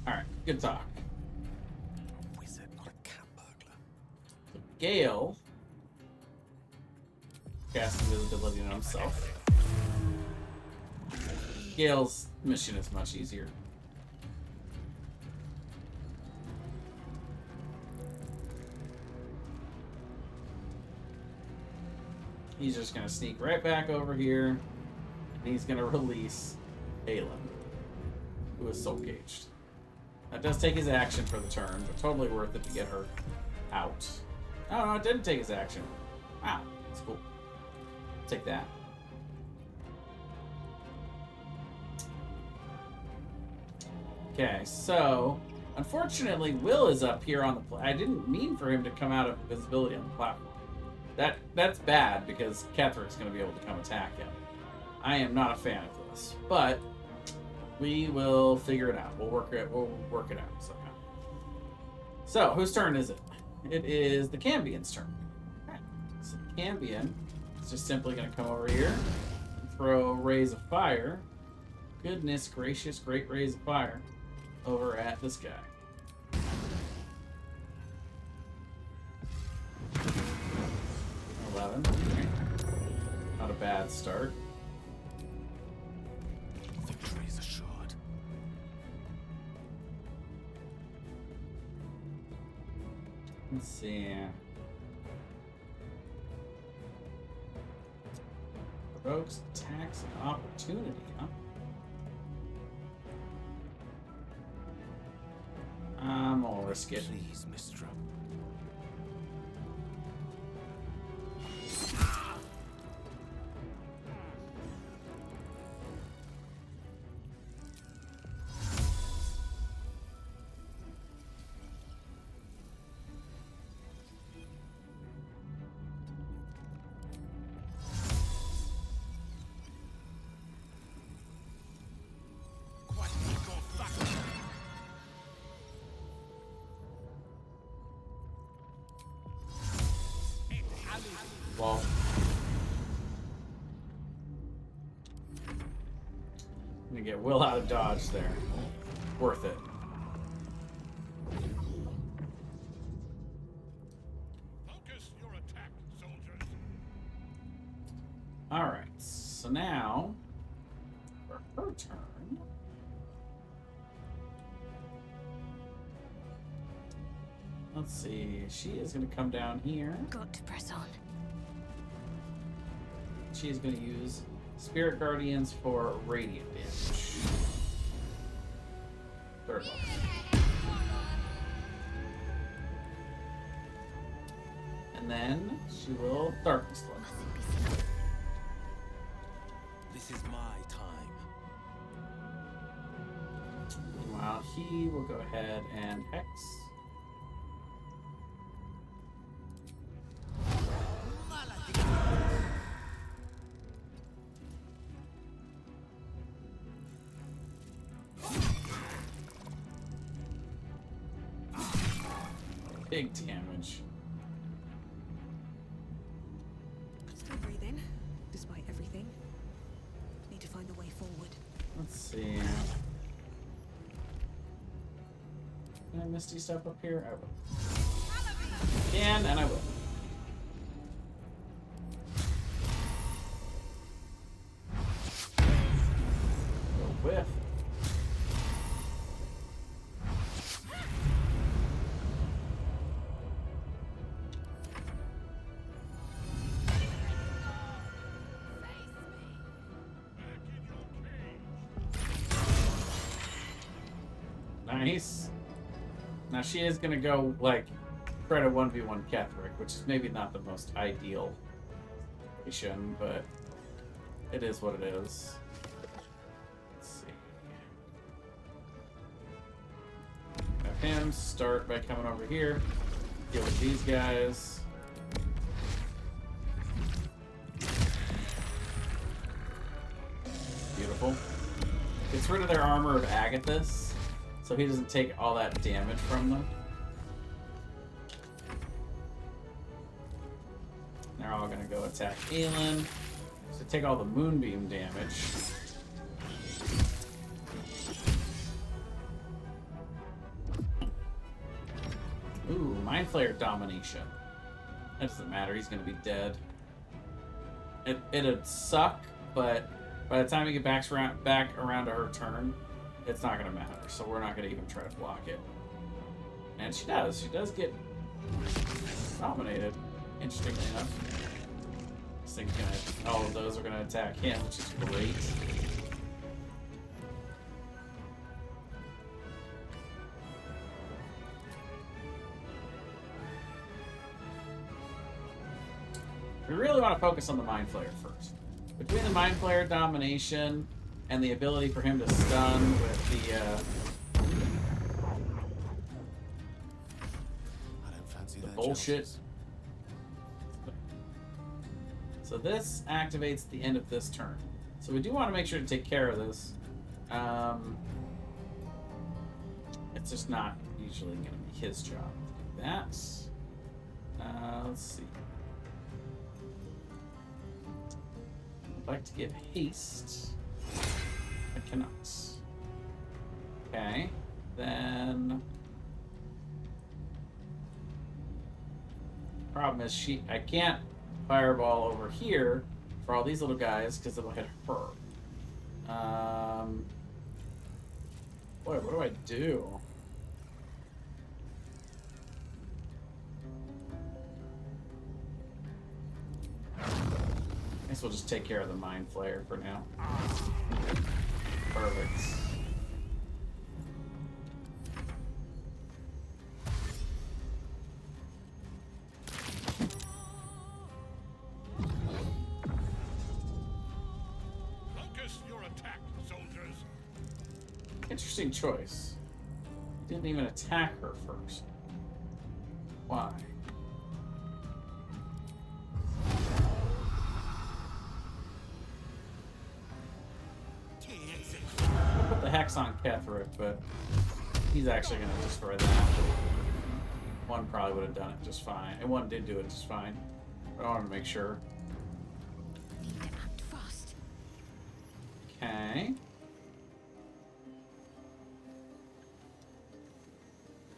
Alright, good talk.
A wizard, not a cat burglar.
Gale cast invisibility on himself. Gale's mission is much easier. He's just gonna sneak right back over here, and he's gonna release Aelin, who is soul caged. That does take his action for the turn, but totally worth it to get her out. Oh no, it didn't take his action. Wow, that's cool. Take that. Okay, so unfortunately, Will is up here on the. I didn't mean for him to come out of invisibility on the platform. That's bad because Ketheric's going to be able to come attack him. I am not a fan of this, but we will figure it out. We'll work it out somehow. So, whose turn is it? It is the Cambian's turn. Okay. So the Cambian is just simply going to come over here and throw rays of fire. Goodness gracious, great rays of fire over at this guy. 11. Not a bad start.
Victory is assured.
Let's see. Provokes attacks and opportunity, huh? I'm gonna risk it.
Please, Mistra.
Well, I'm gonna get Will out of dodge there. Worth it.
Focus your attack, soldiers.
Alright, so now for her turn. Let's see. She is going to come down here.
Got to press on.
She is going to use Spirit Guardians for radiant damage. Third one. And then she will Darkness Lord.
This is my time.
Meanwhile, he will go ahead and Hex. Big damage.
Still breathing, despite everything. Need to find a way forward.
Let's see. Can I Misty step up here? I will. Can, and I will. Go whiff. Nice. Now she is gonna go like try to 1v1 Ketheric, which is maybe not the most ideal situation, but it is what it is. Let's see. Have him start by coming over here, deal with these guys. Beautiful. Gets rid of their armor of Agathis, so he doesn't take all that damage from them. They're all gonna go attack Aelin. So take all the moonbeam damage. Ooh, Mind Flayer domination. That doesn't matter, he's gonna be dead. It'd suck, but by the time we get back around to her turn, it's not gonna matter, so we're not gonna even try to block it. And she does. She does get dominated, interestingly enough. This thing's gonna, all of those are gonna attack him, which is great. We really want to focus on the Mind Flayer first. Between the Mind Flayer domination and the ability for him to stun with the bullshit. So this activates the end of this turn. So we do want to make sure to take care of this. It's just not usually going to be his job to do that. Let's see. I'd like to give haste. I cannot. Okay, then problem is I can't fireball over here for all these little guys because it'll hit her. Boy, what do I do? I guess we'll just take care of the Mind Flayer for now. Perfect.
Focus your attack, soldiers.
Interesting choice. Didn't even attack her first. Why? I'll put the Hex on Ketheric, but he's actually going to destroy that. One probably would have done it just fine. And one did do it just fine. But I wanted to make sure.
Need to act fast.
Okay.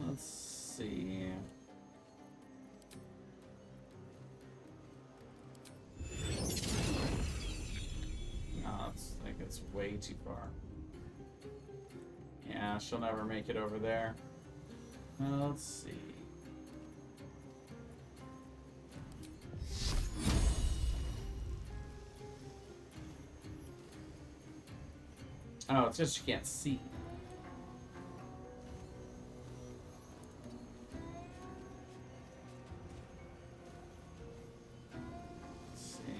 Let's see. No, I think it's way too far. Yeah, she'll never make it over there. Let's see. Oh, it's just you can't see. Let's see.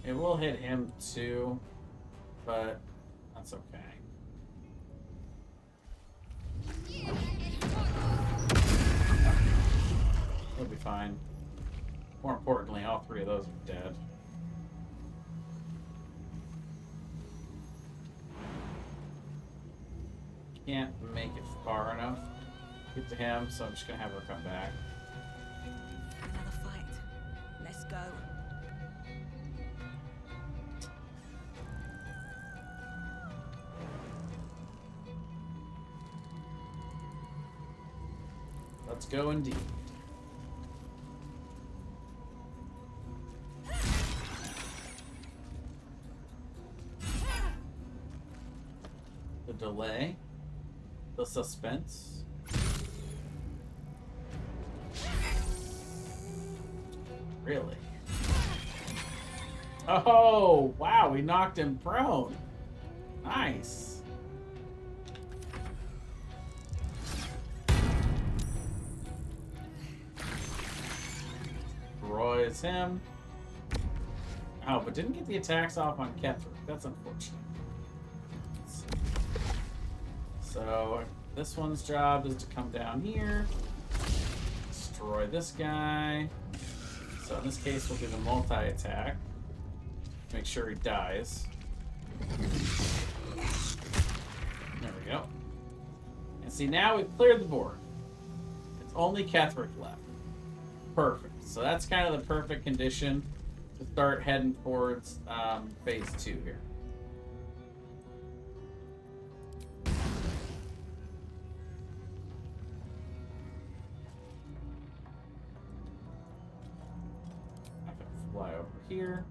It will hit him too, but that's okay. He'll be fine. More importantly, all three of those are dead. Can't make it far enough to get to him, so I'm just gonna have her come back.
Another fight. Let's go.
Let's go indeed. The delay, the suspense. Really? Oh, wow, we knocked him prone. Nice. Destroys him. Oh, but didn't get the attacks off on Kelantir. That's unfortunate. So this one's job is to come down here, destroy this guy. So in this case, we'll do the multi-attack. Make sure he dies. There we go. And see, now we've cleared the board. It's only Kelantir left. Perfect. So that's kind of the perfect condition to start heading towards phase 2 here. I'm gonna fly over here.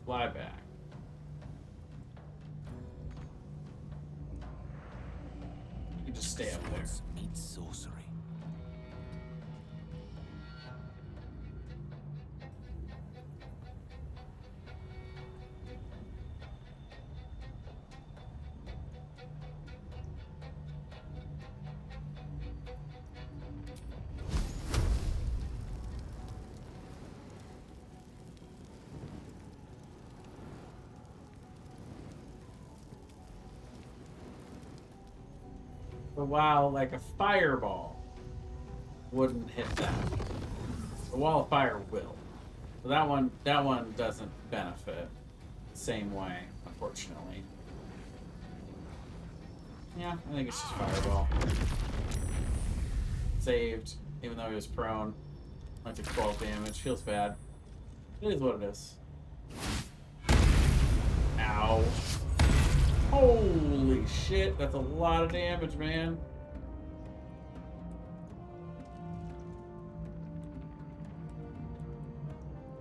Fly back. You can just stay up there.
Meet sorcery.
But while like a fireball wouldn't hit that, a wall of fire will. So that one doesn't benefit the same way, unfortunately. Yeah, I think it's just fireball. Saved, even though he was prone. Like the 12 damage. Feels bad. It is what it is. Ow. Holy shit, that's a lot of damage, man.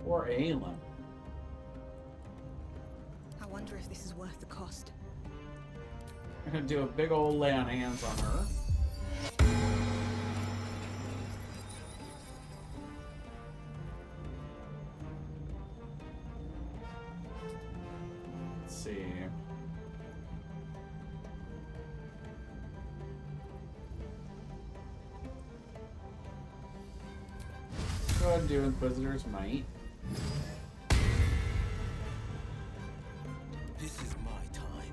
Poor Aelin.
I wonder if this is worth the cost.
I'm gonna do a big old lay on hands on her. Let's see. Go ahead and do Inquisitor's Might.
This is my time.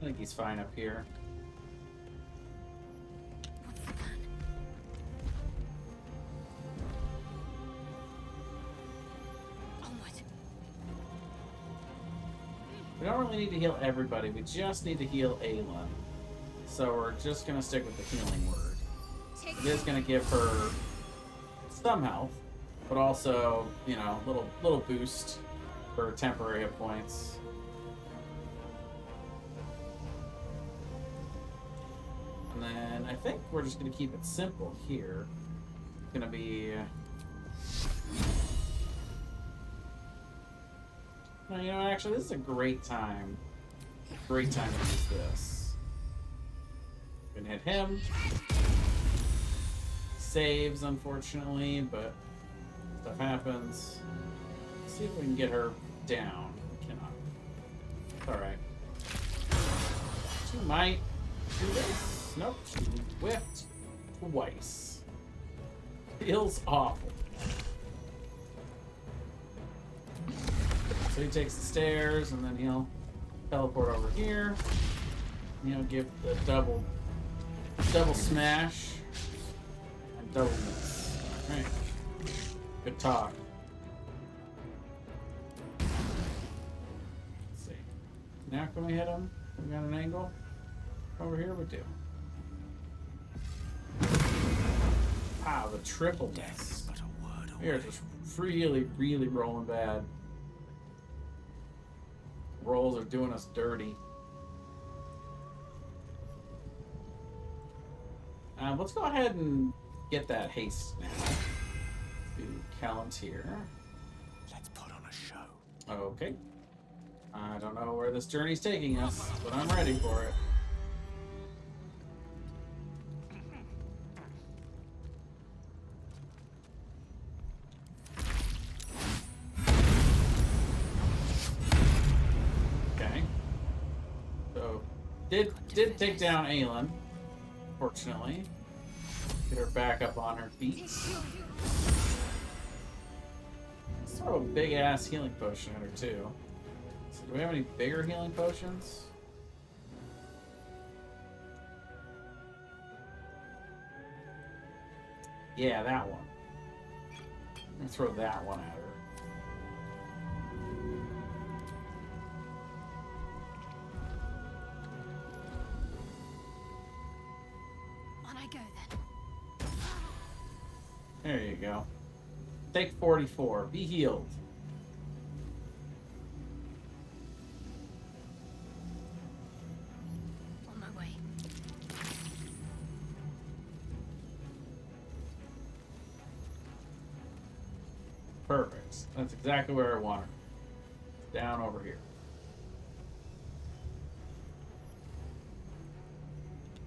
I think he's fine up here. don't really need to heal everybody. We just need to heal Aelin. So we're just going to stick with the healing word. It is going to give her some health, but also, you know, little boost for temporary hit points. And then I think we're just going to keep it simple here. It's going to be... No, you know, actually, this is a great time. Great time to use this. Can hit him. Saves, unfortunately, but stuff happens. Let's see if we can get her down. We cannot. It's alright. She might do this. Nope, she whiffed twice. Feels awful. So he takes the stairs, and then he'll teleport over here. And he'll give the double smash and double miss. All right. Good talk. Let's see. Now can we hit him? We got an angle over here. We do. Wow, the triple miss. We are just really rolling bad. Rolls are doing us dirty. Let's go ahead and get that haste now. Do Kelantir.
Let's put on a show.
Okay. I don't know where this journey's taking us, but I'm ready for it. Did take down Aelin, fortunately. Get her back up on her feet. Let's throw a big ass healing potion at her too. So do we have any bigger healing potions? Yeah, that one. I'm gonna throw that one at her. There you go. Take 44. Be healed.
On my way.
Perfect. That's exactly where I want her. Down over here.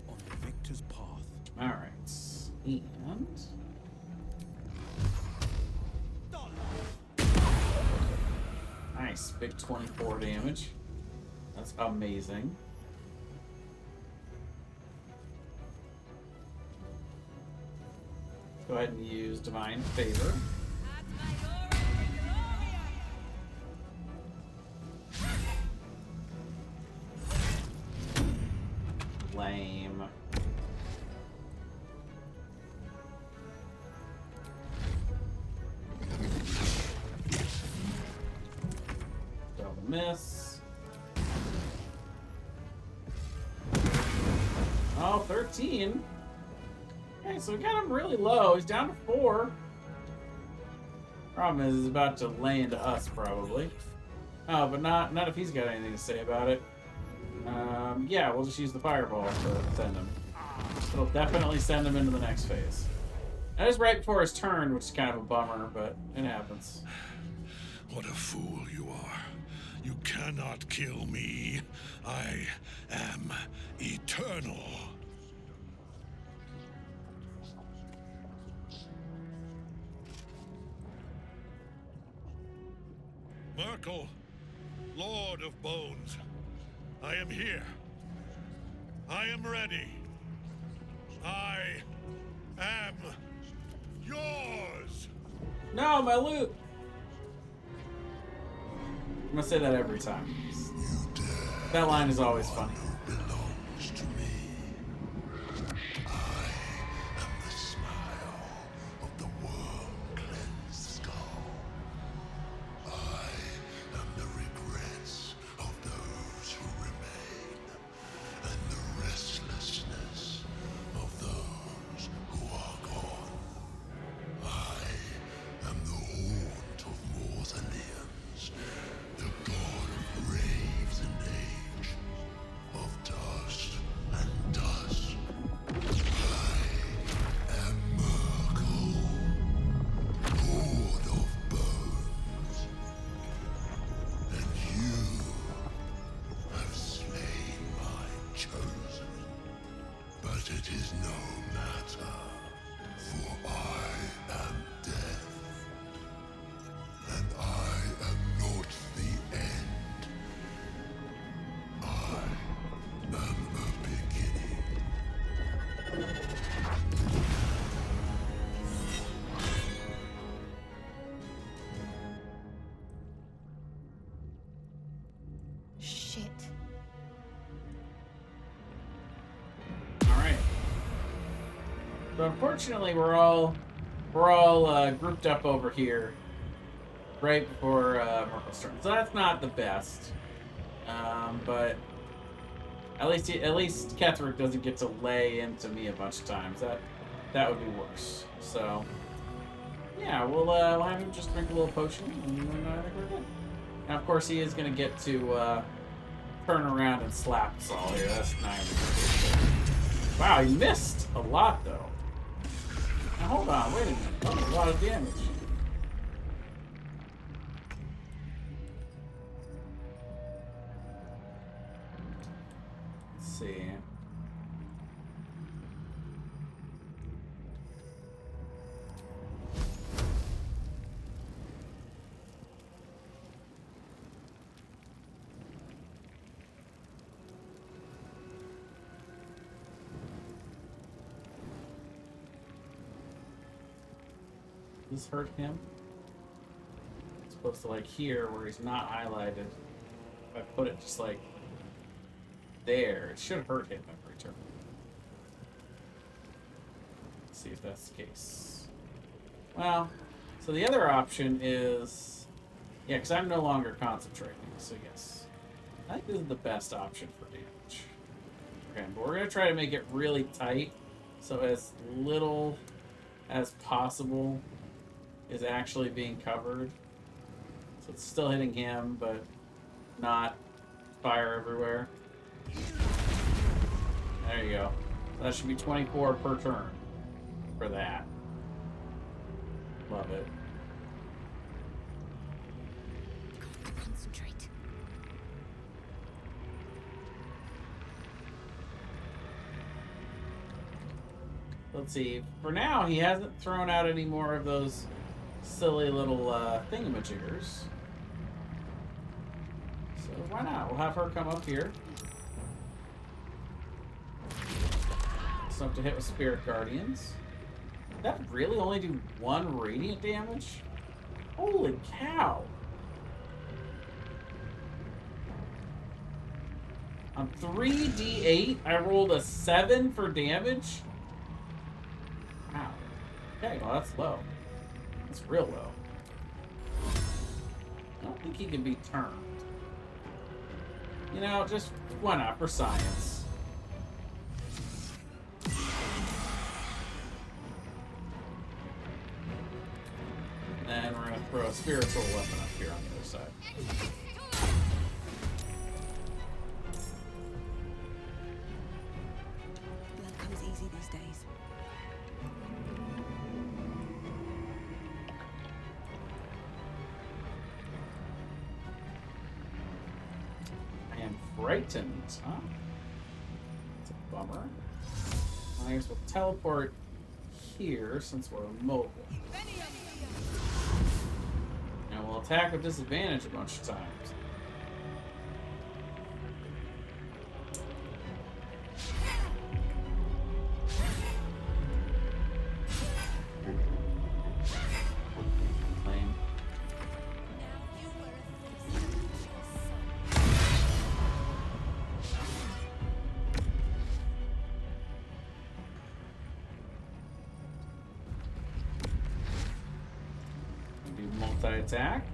On the victor's path.
Alright. And... Nice, big 24 damage. That's amazing. Let's go ahead and use Divine Favor. Lame. Miss. Oh, 13. Okay, so we got him really low. He's down to 4. Problem is, he's about to lay into us, probably. Oh, but not if he's got anything to say about it. Yeah, we'll just use the fireball to send him. It'll definitely send him into the next phase. That is right before his turn, which is kind of a bummer, but it happens.
What a fool you are. You cannot kill me. I am eternal. Merkel, Lord of Bones, I am here. I am ready. I am yours.
No, my loot. I'm gonna say that every time. That line is always funny.
Belongs to me. I am the smile of the worm-cleansed skull. I am the regrets of the It is no matter, for I am death, and I am not the end. I am the beginning.
Shit.
All right. So unfortunately, we're all grouped up over here right before Merkel's turn. So that's not the best. But at least Ketherick doesn't get to lay into me a bunch of times. That would be worse. So yeah, we'll have him just drink a little potion, and then I think we're good. Now, of course, he is going to get to turn around and slap us all here. That's nice. Wow, he missed a lot, though. Now, hold on. Wait a minute. That was a lot of damage. Let's see. Does this hurt him? It's supposed to, like, here where he's not highlighted. If I put it just like there, it should hurt him every turn. Let's see if that's the case. Well, so the other option is, yeah, because I'm no longer concentrating, so yes. I think this is the best option for damage. Okay, but we're going to try to make it really tight, so as little as possible is actually being covered. So it's still hitting him, but not fire everywhere. There you go. That should be 24 per turn for that. Love it.
Concentrate.
Let's see. For now, he hasn't thrown out any more of those silly little thingamajiggers. So why not? We'll have her come up here. Something to hit with Spirit Guardians. Did that really only do 1 radiant damage? Holy cow! On 3d8, I rolled a 7 for damage? Wow. Okay, well that's low. That's real low. I don't think he can be turned. You know, just why not for science? And we're gonna throw a spiritual weapon up here on the other side.
Blood comes easy these days.
I am frightened, huh? It's a bummer. I guess we'll teleport here since we're mobile. And we'll attack with disadvantage a bunch of times. Lame. Do multi-attack.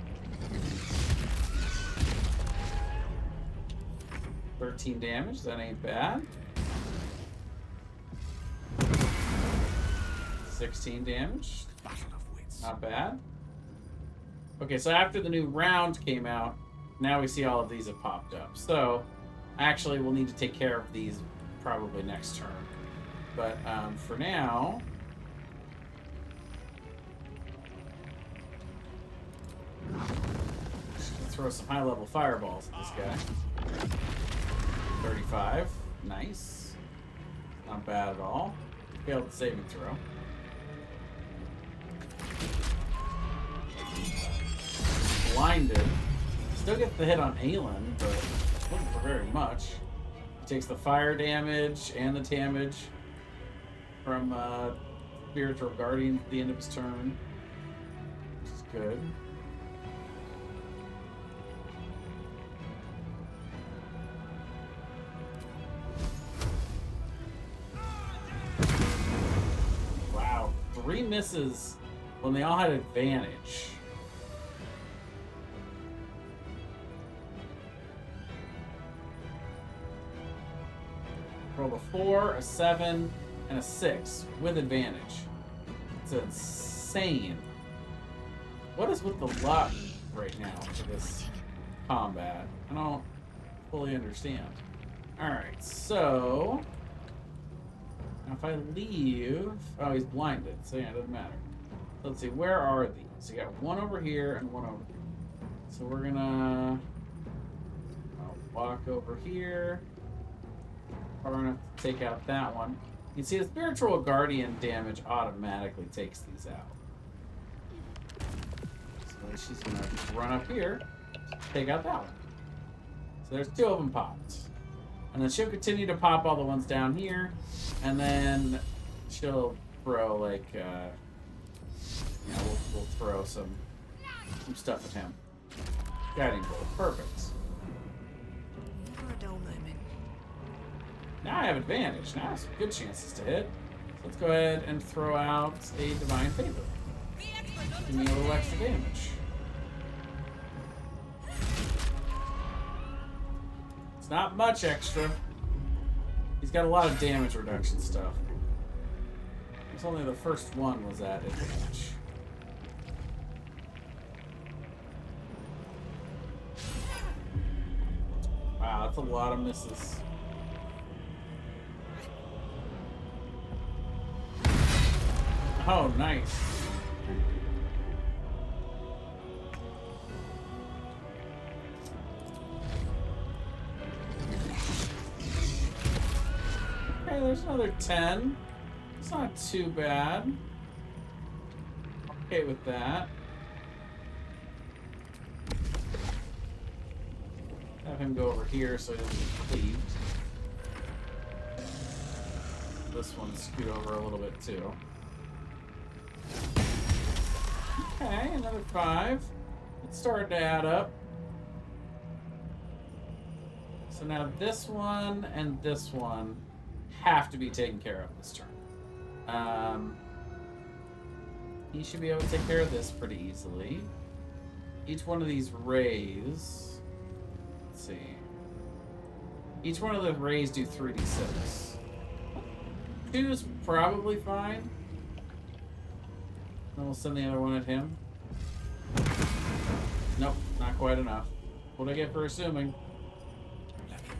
13 damage, that ain't bad. 16 damage. Not bad. Okay, so after the new round came out, now we see all of these have popped up. So, actually, we'll need to take care of these probably next turn. But for now... throw some high-level fireballs at this guy. 35. Nice. Not bad at all. Failed the saving throw. Blinded. Still gets the hit on Aelin, but wasn't for very much. He takes the fire damage and the damage from Spiritual Guardian at the end of his turn, which is good. Wow, 3 misses when they all had advantage. Roll a 4, a 7, and a 6 with advantage. It's insane. What is with the luck right now for this combat? I don't fully understand. Alright, so if I leave... Oh, he's blinded, so yeah, it doesn't matter. Let's see, where are these? So you got one over here and one over here. So we're gonna walk over here. Far enough to take out that one. You can see the Spiritual Guardian damage automatically takes these out. So she's gonna run up here, take out that one. So there's 2 of them popped. And then she'll continue to pop all the ones down here, and then she'll throw like, we'll throw some stuff at him. Guiding bolt, perfect.
For a dull moment.
Now I have advantage. Now I have some good chances to hit. So let's go ahead and throw out a Divine Favor. Give me a little extra damage. It's not much extra. He's got a lot of damage reduction stuff. It's only the first one was at advantage. Wow, that's a lot of misses. Oh, nice. Okay, there's another 10. It's not too bad. Okay with that. Have him go over here so he doesn't get cleaved. This one scoot over a little bit too. Okay, another 5. It's starting to add up. So now this one and this one have to be taken care of this turn. He should be able to take care of this pretty easily. Each one of these rays... Let's see. Each one of the rays do 3d6. 2 is probably fine. Then we'll send the other one at him. Nope, not quite enough. What do I get for assuming?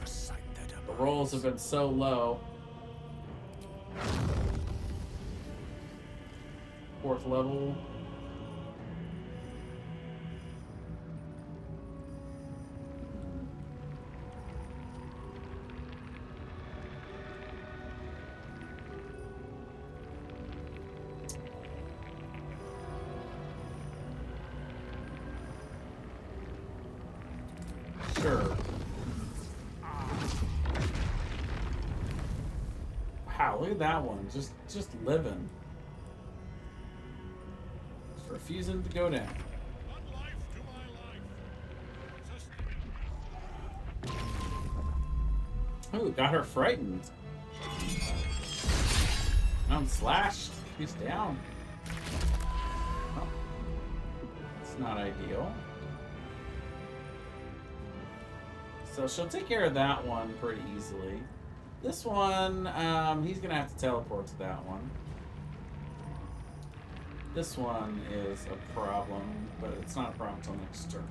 The rolls have been so low. 4th level. Sure. Wow, look at that one. Just living. Just refusing to go down. Ooh, got her frightened. Unslashed. She's down. Oh, that's not ideal. So she'll take care of that one pretty easily. This one, he's gonna have to teleport to that one. This one is a problem, but it's not a problem until next turn.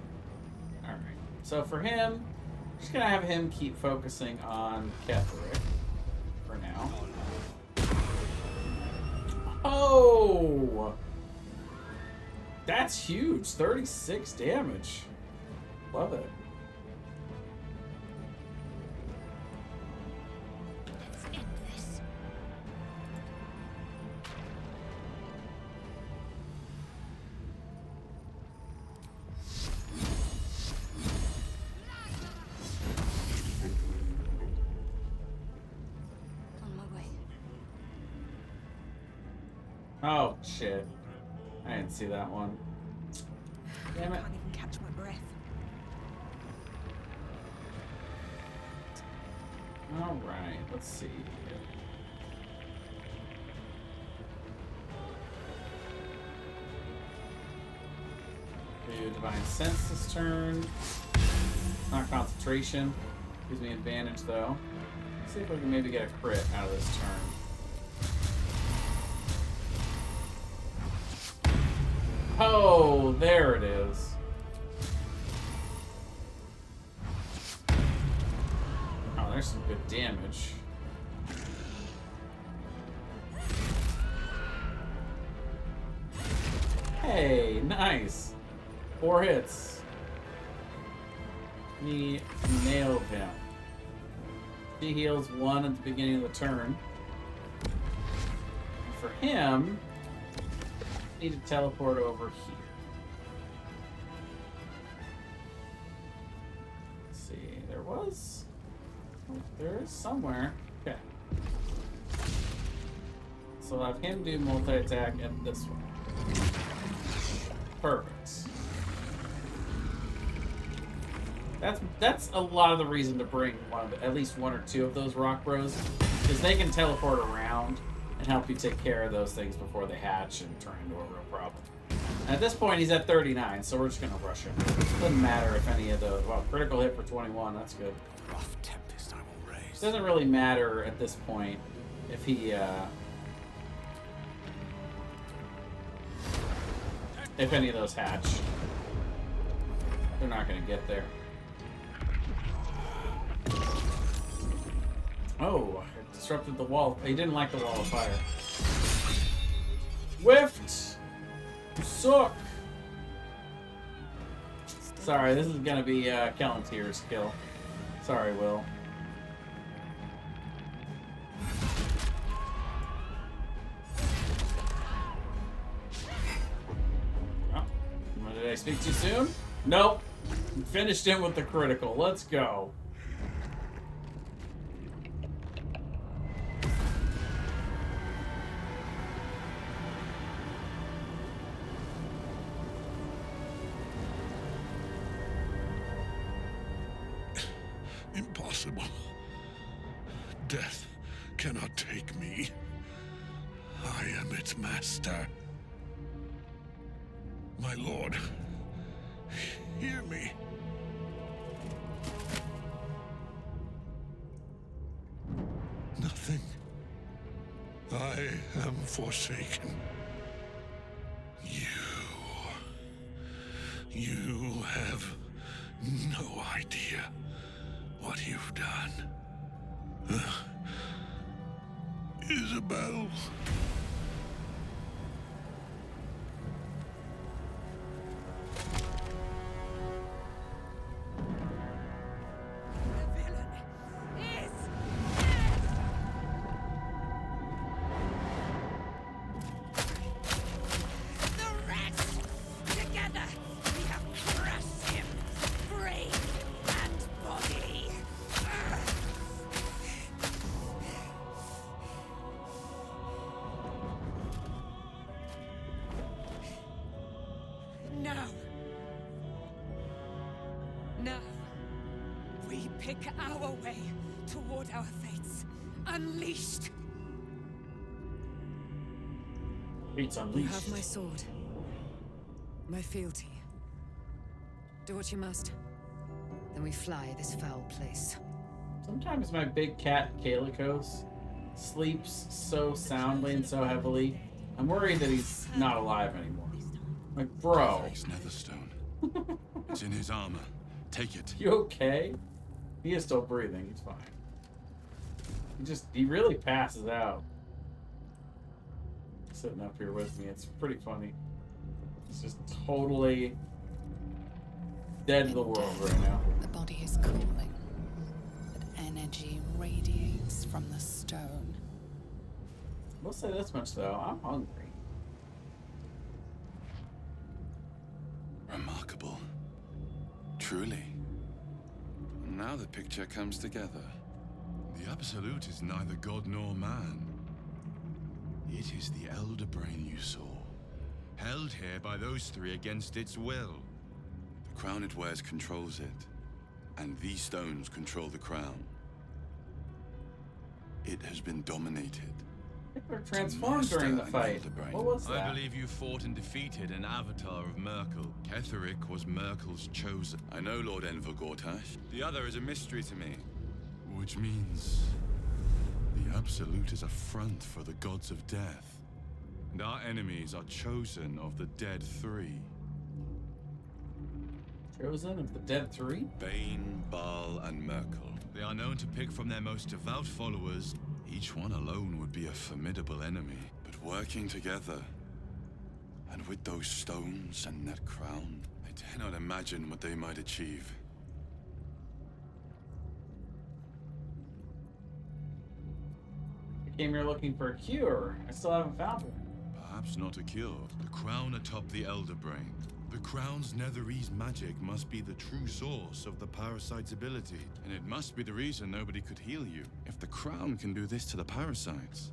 Alright, so for him, I'm just gonna have him keep focusing on Ketheric for now. Oh! That's huge, 36 damage. Love it. Oh, shit. I didn't see that one. Damn it.
I can't even catch my breath.
Alright, let's see. Do Divine Sense this turn. Not concentration. Gives me advantage though. Let's see if we can maybe get a crit out of this turn. Oh, there it is. Oh, there's some good damage. Hey, nice. 4 hits. We nailed him. He heals 1 at the beginning of the turn. And for him, I need to teleport over here. Let's see, there is somewhere. Okay. So I'll have him do multi-attack at this one. Perfect. That's a lot of the reason to bring at least 1 or 2 of those rock bros, because they can teleport around and help you take care of those things before they hatch and turn into a real problem. And at this point, he's at 39, so we're just gonna rush him. Doesn't matter if any of those. Well, critical hit for 21. That's good.
Rough tempest I will raise.
Doesn't really matter at this point if he if any of those hatch. They're not gonna get there. Oh, it disrupted the wall. He didn't like the wall of fire. Whiffed! You suck! Sorry, this is gonna be Kelantir's kill. Sorry, Will. Oh, did I speak too soon? Nope. Finished him with the critical. Let's go.
Impossible. Death cannot take me. I am its master. My lord, hear me. Nothing. I am forsaken. You have no idea what you've done. Isabel.
Now, we pick our way toward our fates. Unleashed!
Fates unleashed.
You have my sword. My fealty. Do what you must. Then we fly this foul place.
Sometimes my big cat, Calicos, sleeps so soundly and so heavily. I'm worried that he's not alive anymore. Like, bro.
It's Netherstone. It's in his armor. Take it.
You okay? He is still breathing. He's fine. He really passes out. Sitting up here with me. It's pretty funny. He's just totally dead to the world right now.
The body is cooling, but energy radiates from the stone.
We'll say this much though, I'm hungry.
Remarkable. Truly. Now the picture comes together. The Absolute is neither god nor man. It is the Elder Brain you saw, held here by those three against its will. The crown it wears controls it, and these stones control the crown. It has been dominated.
They were transformed during the fight. What was that?
I believe you fought and defeated an avatar of Merkel. Ketheric was Merkel's chosen. I know Lord Enver Gortash. The other is a mystery to me. Which means the Absolute is a front for the gods of death. And our enemies are chosen of the dead three.
Chosen of the dead three?
Bane, Baal, and Merkel. They are known to pick from their most devout followers. Each one alone would be a formidable enemy. But working together, and with those stones and that crown, I dare not imagine what they might achieve.
I came here looking for a cure. I still haven't found one.
Perhaps not a cure. The crown atop the Elder Brain. The crown's Netherese magic must be the true source of the parasite's ability. And it must be the reason nobody could heal you. If the crown can do this to the parasites,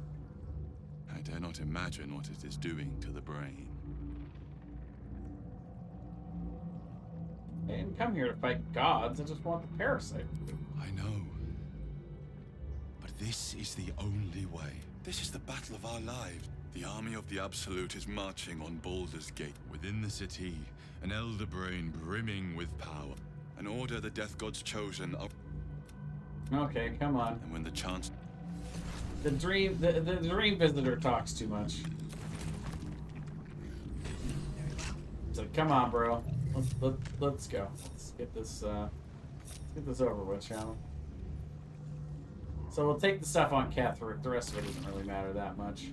I dare not imagine what it is doing to the brain.
I didn't come here to fight gods. I just want the parasite.
I know. But this is the only way. This is the battle of our lives. The army of the Absolute is marching on Baldur's Gate. Within the city, an Elder Brain brimming with power. An order the Death God's chosen of...
Okay, come on.
And when the chance...
The dream visitor talks too much. So come on, bro. Let's go. Let's get this over with, shall we? So we'll take the stuff on Ketheric. The rest of it doesn't really matter that much.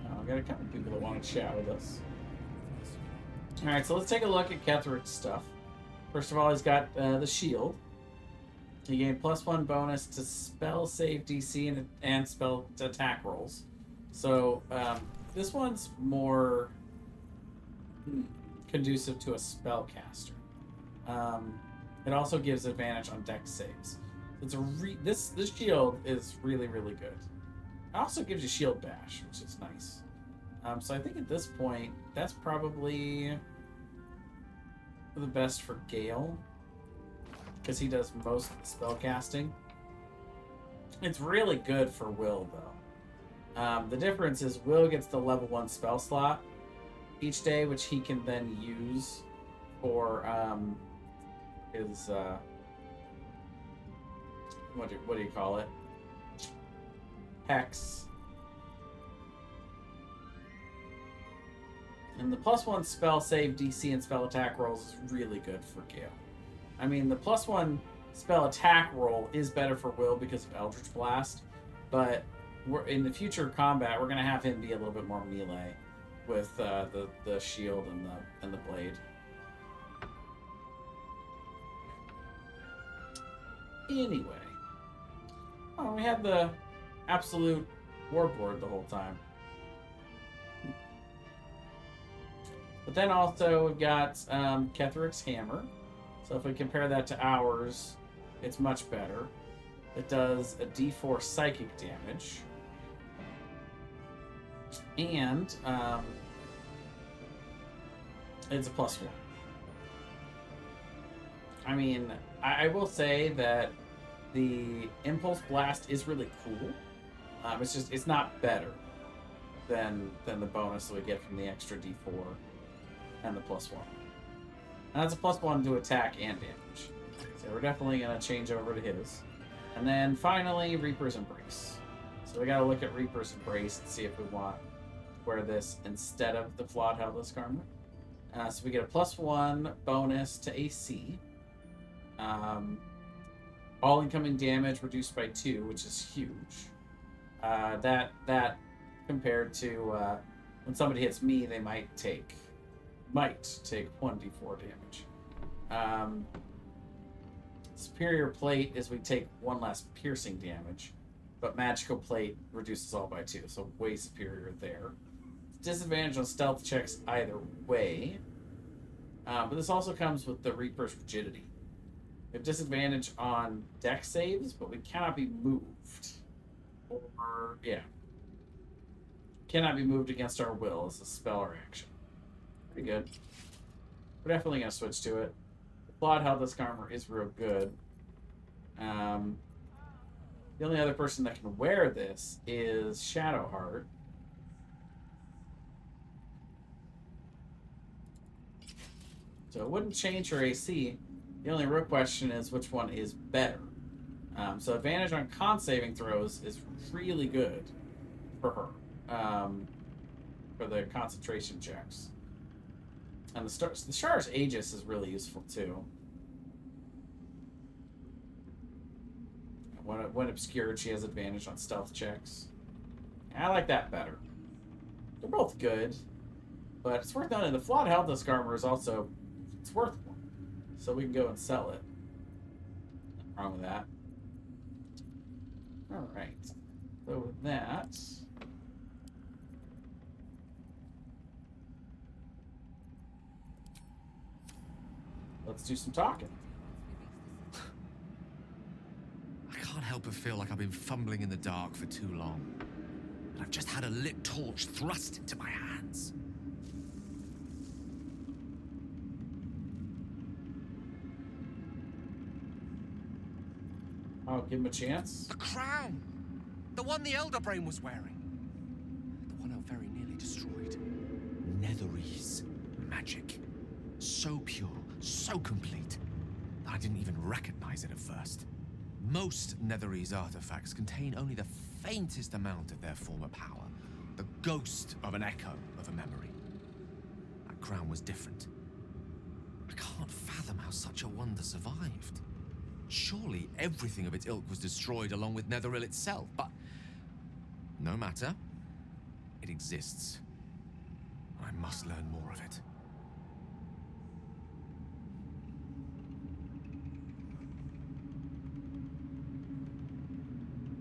I got a couple people that want to chat with us. Alright, so let's take a look at Ketheric's stuff. First of all, he's got the shield. He gained +1 bonus to spell save DC and spell attack rolls. So this one's more conducive to a spellcaster. It also gives advantage on dex saves. It's this shield is really, really good. It also gives you shield bash, which is nice. So I think at this point, that's probably the best for Gale, because he does most of the spell casting. It's really good for Will, though. The difference is Will gets the level 1 spell slot each day, which he can then use for his what do you call it? Hex. And the +1 spell save DC and spell attack rolls is really good for Gale. I mean, the +1 spell attack roll is better for Will because of Eldritch Blast, but in the future combat, we're gonna have him be a little bit more melee with the shield and the blade. Anyway, we had the Absolute Warboard the whole time. But then also we've got Ketheric's Hammer. So if we compare that to ours, it's much better. It does a D4 psychic damage. And it's a +1. I mean, I will say that the Impulse Blast is really cool. It's not better than the bonus that we get from the extra D4 and the +1. And that's a +1 to attack and damage. So we're definitely going to change over to his. And then finally, Reaper's Embrace. So we got to look at Reaper's Embrace and see if we want to wear this instead of the Flawed Hellisk Armor. So we get a +1 bonus to AC. All incoming damage reduced by 2, which is huge. That compared to when somebody hits me, they might take 1d4 damage. Superior Plate is we take 1 less piercing damage, but Magical Plate reduces all by 2, so way superior there. Disadvantage on stealth checks either way, but this also comes with the Reaper's Rigidity. We have disadvantage on deck saves, but we cannot be moved. Or, yeah. Cannot be moved against our will as a spell or action. Pretty good. We're definitely going to switch to it. The Flawed Helpless Armor is real good. The only other person that can wear this is Shadowheart. So it wouldn't change her AC. The only real question is which one is better. So advantage on con saving throws is really good for her. For the concentration checks. And the Star's Aegis is really useful too. When obscured, she has advantage on stealth checks. I like that better. They're both good, but it's worth noting the Flawed Helpless Armor is also, it's worth one. So we can go and sell it. Nothing wrong with that. Alright. So with that, let's do some talking.
I can't help but feel like I've been fumbling in the dark for too long. And I've just had a lit torch thrust into my hands.
I'll give him a chance.
The crown! The one the Elder Brain was wearing. The one I very nearly destroyed. Netherese magic. So pure, so complete, that I didn't even recognize it at first. Most Netherese artifacts contain only the faintest amount of their former power. The ghost of an echo of a memory. That crown was different. I can't fathom how such a wonder survived. Surely everything of its ilk was destroyed along with Netheril itself, but no matter. It exists. I must learn more of it.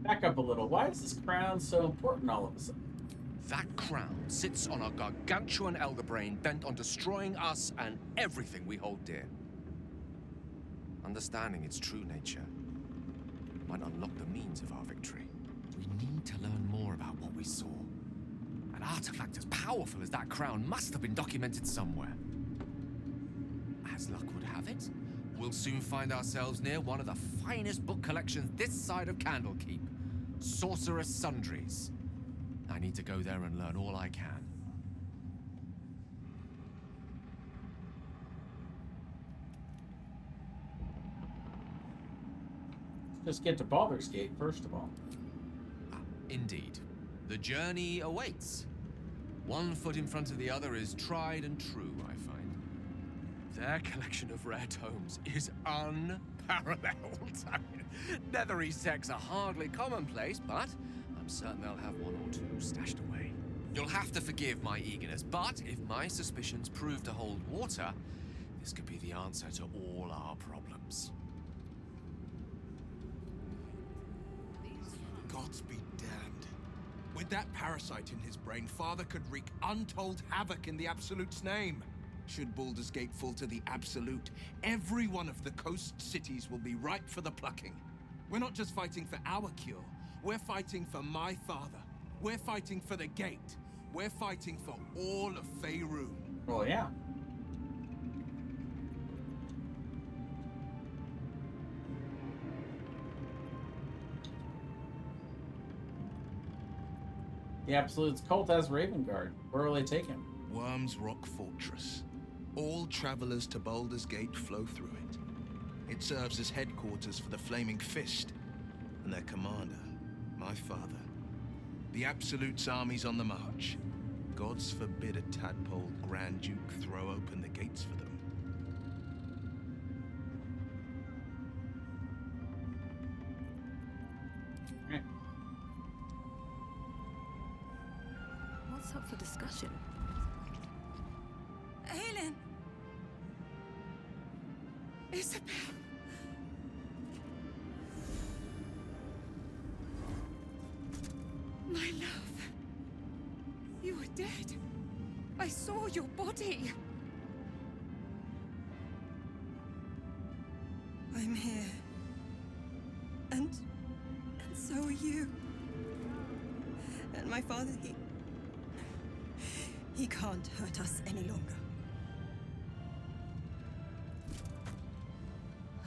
Back up a little. Why is this crown so important all of a sudden?
That crown sits on a gargantuan elder brain bent on destroying us and everything we hold dear. Understanding its true nature might unlock the means of our victory. We need to learn more about what we saw. An artifact as powerful as that crown must have been documented somewhere. As luck would have it, we'll soon find ourselves near one of the finest book collections this side of Candlekeep. Sorcerous Sundries. I need to go there and learn all I can.
Just get to Baldur's Gate, first of all.
Indeed. The journey awaits. One foot in front of the other is tried and true, I find. Their collection of rare tomes is unparalleled. Netherese texts are hardly commonplace, but I'm certain they'll have one or two stashed away. You'll have to forgive my eagerness, but if my suspicions prove to hold water, this could be the answer to all our problems.
Gods be damned. With that parasite in his brain, Father could wreak untold havoc in the Absolute's name. Should Baldur's Gate fall to the Absolute, every one of the coast cities will be ripe for the plucking. We're not just fighting for our cure, we're fighting for my father. We're fighting for the Gate. We're fighting for all of Faerun.
Well, yeah. The Absolute's cult has Ravengard. Where will they take him?
Worm's Rock Fortress. All travelers to Baldur's Gate flow through it. It serves as headquarters for the Flaming Fist and their commander, my father. The Absolute's army's on the march. Gods forbid a tadpole Grand Duke throw open the gates for them.
What's up for discussion?
Helen! Isabel! My love. You were dead. I saw your body.
I
I'm here. And so are you. And my father, he can't hurt us any longer.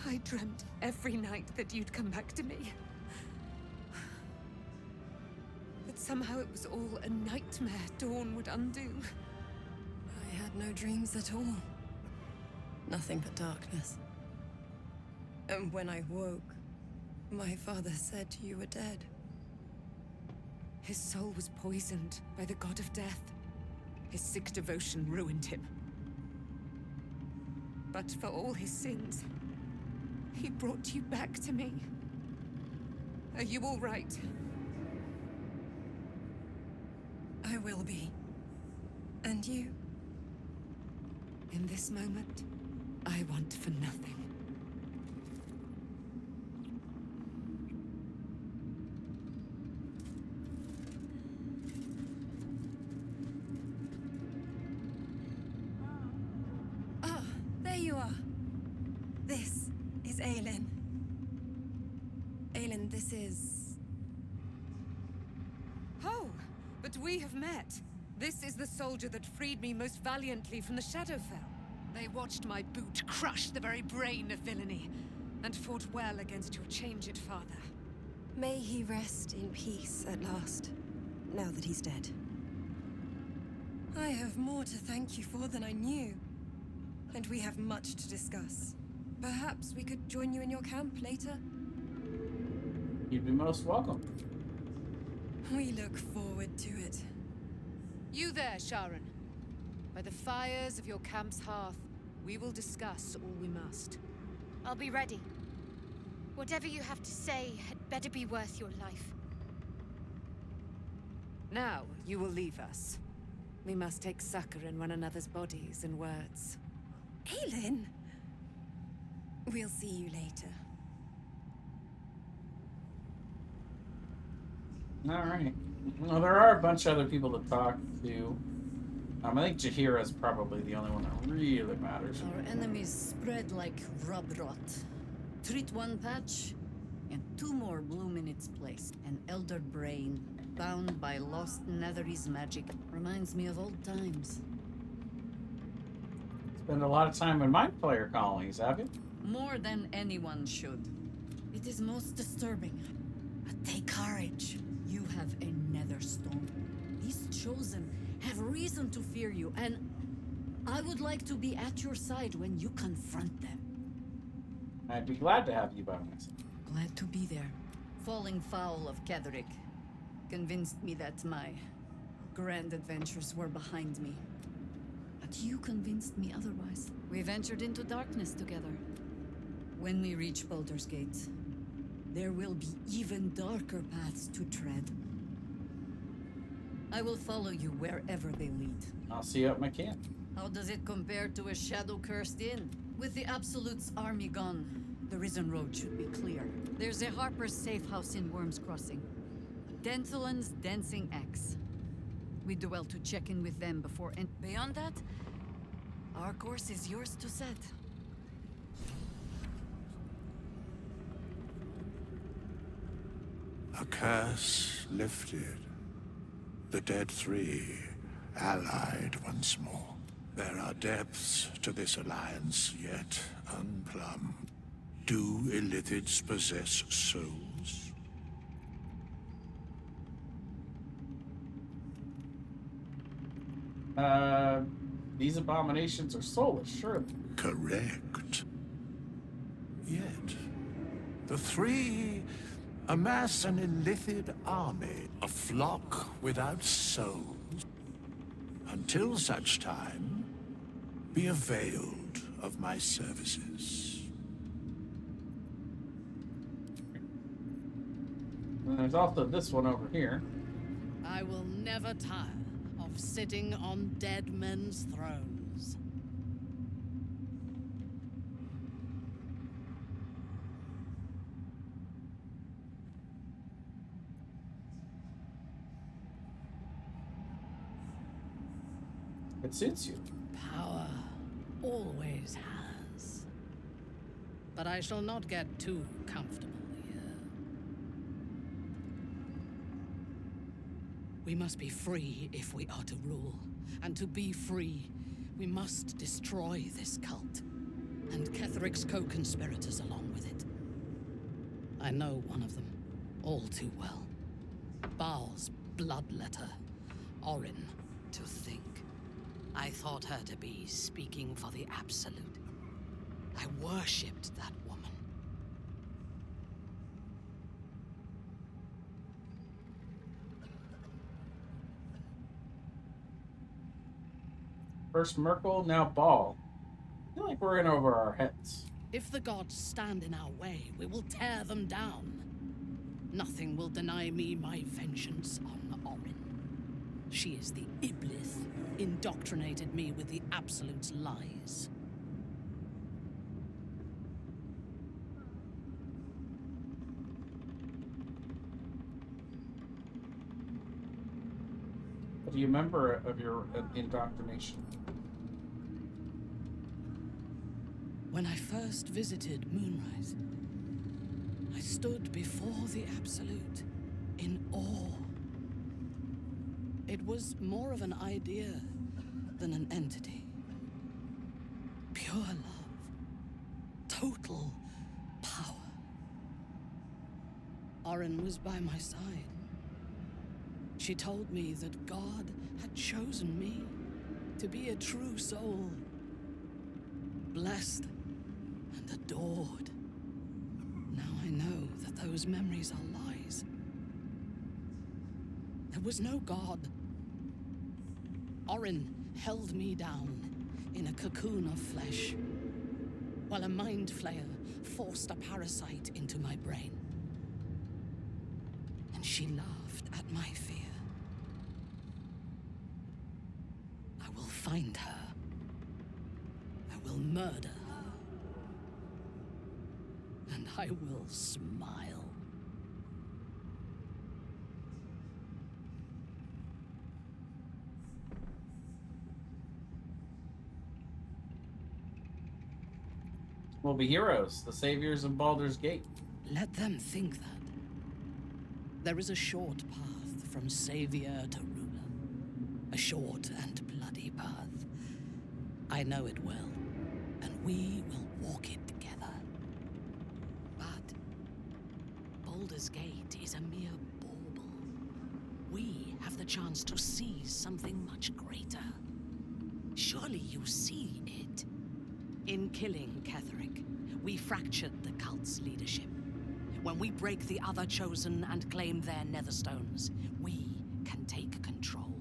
I dreamt every night that you'd come back to me. But somehow it was all a nightmare Dawn would undo.
I had no dreams at all. Nothing but darkness. And when I woke, my father said you were dead.
His soul was poisoned by the god of death. His sick devotion ruined him. But for all his sins, he brought you back to me. Are you all right?
I will be. And you?
In this moment, I want for nothing.
Ah, there you are. This is Aelin. Aelin, this is...
Oh, but we have met. This is the soldier that freed me most valiantly from the Shadowfell. They watched my boot crush the very brain of villainy, and fought well against your changed father.
May he rest in peace at last, now that he's dead. I have more to thank you for than I knew, and we have much to discuss. Perhaps we could join you in your camp later?
You'd be most welcome.
We look forward to it.
You there, Sharon. By the fires of your camp's hearth, we will discuss all we must.
I'll be ready. Whatever you have to say had better be worth your life.
Now, you will leave us. We must take succor in one another's bodies and words.
Aelin! We'll see you later.
Alright. Well, there are a bunch of other people to talk to. I think Jaheira's probably the only one that really matters.
Our enemies spread like rub rot. Treat one patch, and two more bloom in its place. An elder brain, bound by lost Netherese magic. Reminds me of old times.
Spend a lot of time in Mind Flayer colonies, have you?
More than anyone should. It is most disturbing. But take courage. You have a Netherstone. These chosen have reason to fear you, and I would like to be at your side when you confront them.
I'd be glad to have you by my side.
Glad to be there. Falling foul of Ketherick convinced me that my grand adventures were behind me. But you convinced me otherwise. We ventured into darkness together. When we reach Baldur's Gate, there will be even darker paths to tread. I will follow you wherever they lead.
I'll see you at my camp.
How does it compare to a shadow-cursed inn? With the Absolute's army gone, the Risen Road should be clear. There's a Harper's safe house in Worm's Crossing. Denthelan's Dancing Axe. We do well to check in with them before and beyond that, our course is yours to set.
A curse lifted. The dead three, allied once more. There are depths to this alliance yet unplumbed. Do Illithids possess souls?
These abominations are soulless, surely.
Correct. Yet, the three amass an Illithid army, a flock without souls. Until such time, be availed of my services.
And there's also this one over here.
I will never tire of sitting on dead men's thrones.
It suits you.
Power always has. but I shall not get too comfortable here. We must be free if we are to rule. And to be free, we must destroy this cult. And Ketheric's co-conspirators along with it. I know one of them, all too well. Baal's bloodletter, Orin.
To think. I thought her to be speaking for the Absolute. I worshipped that woman.
First Merkel, now Baal. I feel like we're in over our heads.
If the gods stand in our way, we will tear them down. Nothing will deny me my vengeance on Orin. She is the Iblis, indoctrinated me with the Absolute's lies.
What do you remember of your indoctrination?
When I first visited Moonrise, I stood before the Absolute in awe. It was more of an idea than an entity. Pure love. Total power. Orin was by my side. She told me that God had chosen me to be a true soul. Blessed and adored. Now I know that those memories are lies. There was no God. Orin held me down in a cocoon of flesh, while a mind flayer forced a parasite into my brain. And she laughed at my fear. I will find her. I will murder her. And I will smile.
We'll be heroes, the saviors of Baldur's Gate.
Let them think that. There is a short path from savior to ruler. A short and bloody path. I know it well, and we will walk it together.
But Baldur's Gate is a mere bauble. We have the chance to seize something much greater. Surely you see it. In killing Ketheric, we fractured the cult's leadership. When we break the other chosen and claim their netherstones, we can take control.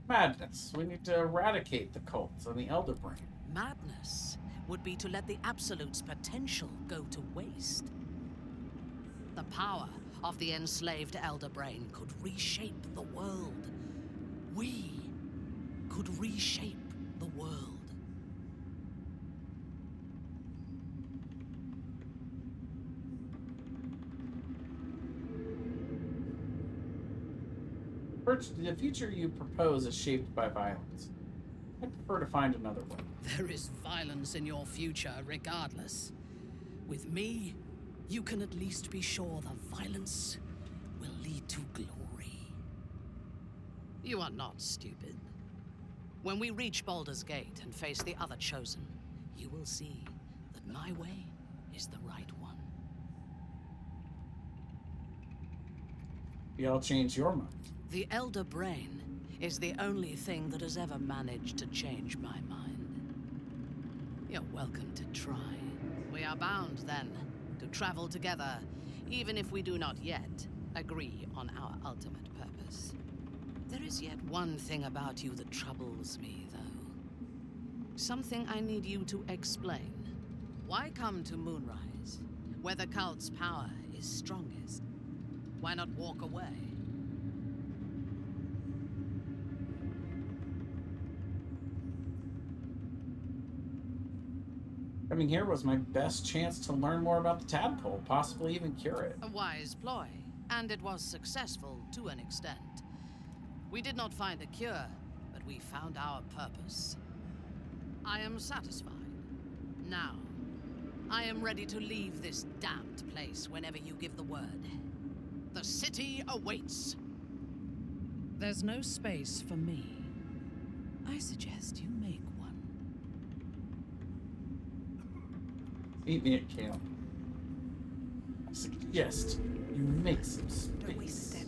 Madness. We need to eradicate the cults and the Elder Brain.
Madness would be to let the Absolute's potential go to waste. The power of the enslaved Elder Brain could reshape the world. We could reshape the world.
The future you propose is shaped by violence. I prefer to find another way.
There is violence in your future, regardless. With me, you can at least be sure the violence will lead to glory.
You are not stupid. When we reach Baldur's Gate and face the other chosen, you will see that my way is the right one.
Maybe I'll change your mind.
The Elder Brain is the only thing that has ever managed to change my mind. You're welcome to try. We are bound, then, to travel together, even if we do not yet agree on our ultimate purpose. There is yet one thing about you that troubles me, though. Something I need you to explain. Why come to Moonrise, where the cult's power is strongest? Why not walk away?
Coming here was my best chance to learn more about the tadpole, possibly even cure it.
A wise ploy, and it was successful to an extent. We did not find a cure, but
we found our purpose. I am satisfied. Now, I am ready to leave this damned place whenever you give the word. The city awaits. There's no space for me. I suggest you make one.
Meet me at camp. I suggest you make some space.
Don't waste a step.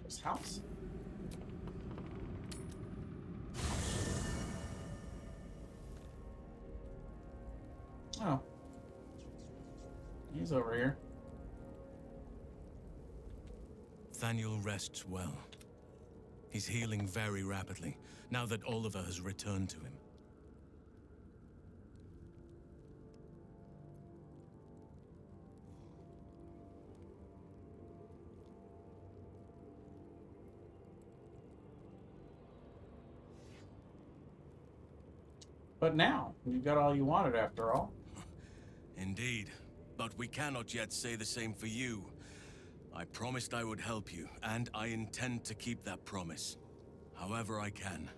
This house. Oh. He's over here.
Thaniel rests well. He's healing very rapidly, now that Oliver has returned to him.
But now, you've got all you wanted after all.
Indeed, but we cannot yet say the same for you. I promised I would help you, and I intend to keep that promise, however I can.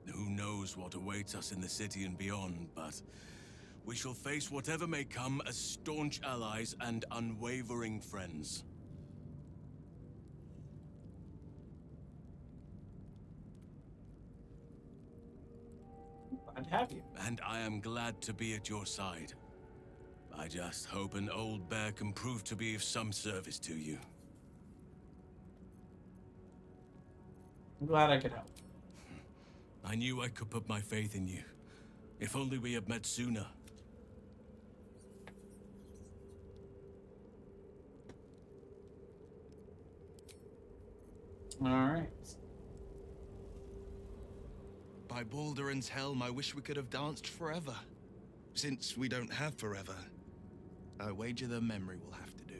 Who knows what awaits us in the city and beyond, but we shall face whatever may come as staunch allies and unwavering friends.
I'd have you.
And I am glad to be at your side. I just hope an old bear can prove to be of some service to you.
I'm glad I could help.
I knew I could put my faith in you. If only we had met sooner.
Alright.
By Baldurin's helm, I wish we could have danced forever. Since we don't have forever, I wager the memory will have to do.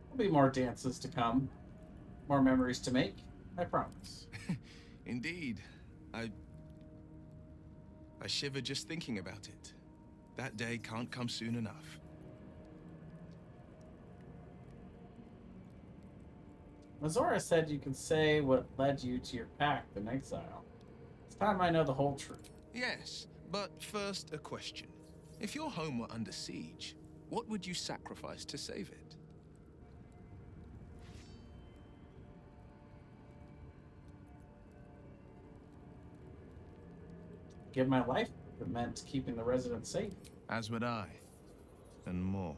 There'll be more dances to come. More memories to make. I promise.
Indeed. I shiver just thinking about it. That day can't come soon enough.
Mazora said you can say what led you to your pact in exile. It's time I know the whole truth.
Yes, but first a question. If your home were under siege, what would you sacrifice to save it?
Give my life if it meant keeping the residents safe.
As would I. And more.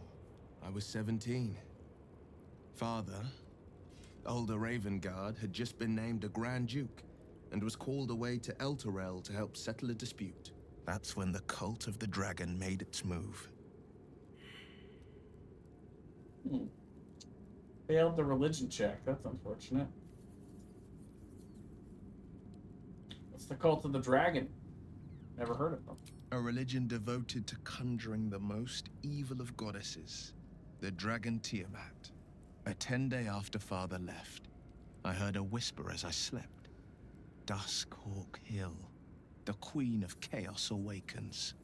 I was 17. Father, older Ravengard, had just been named a Grand Duke and was called away to Elturel to help settle a dispute. That's when the cult of the dragon made its move.
Failed the religion check. That's unfortunate. What's the cult of the dragon? Never heard of them.
A religion devoted to conjuring the most evil of goddesses, the dragon Tiamat. A 10-day after Father left, I heard a whisper as I slept. Duskhawk Hill. The Queen of Chaos awakens.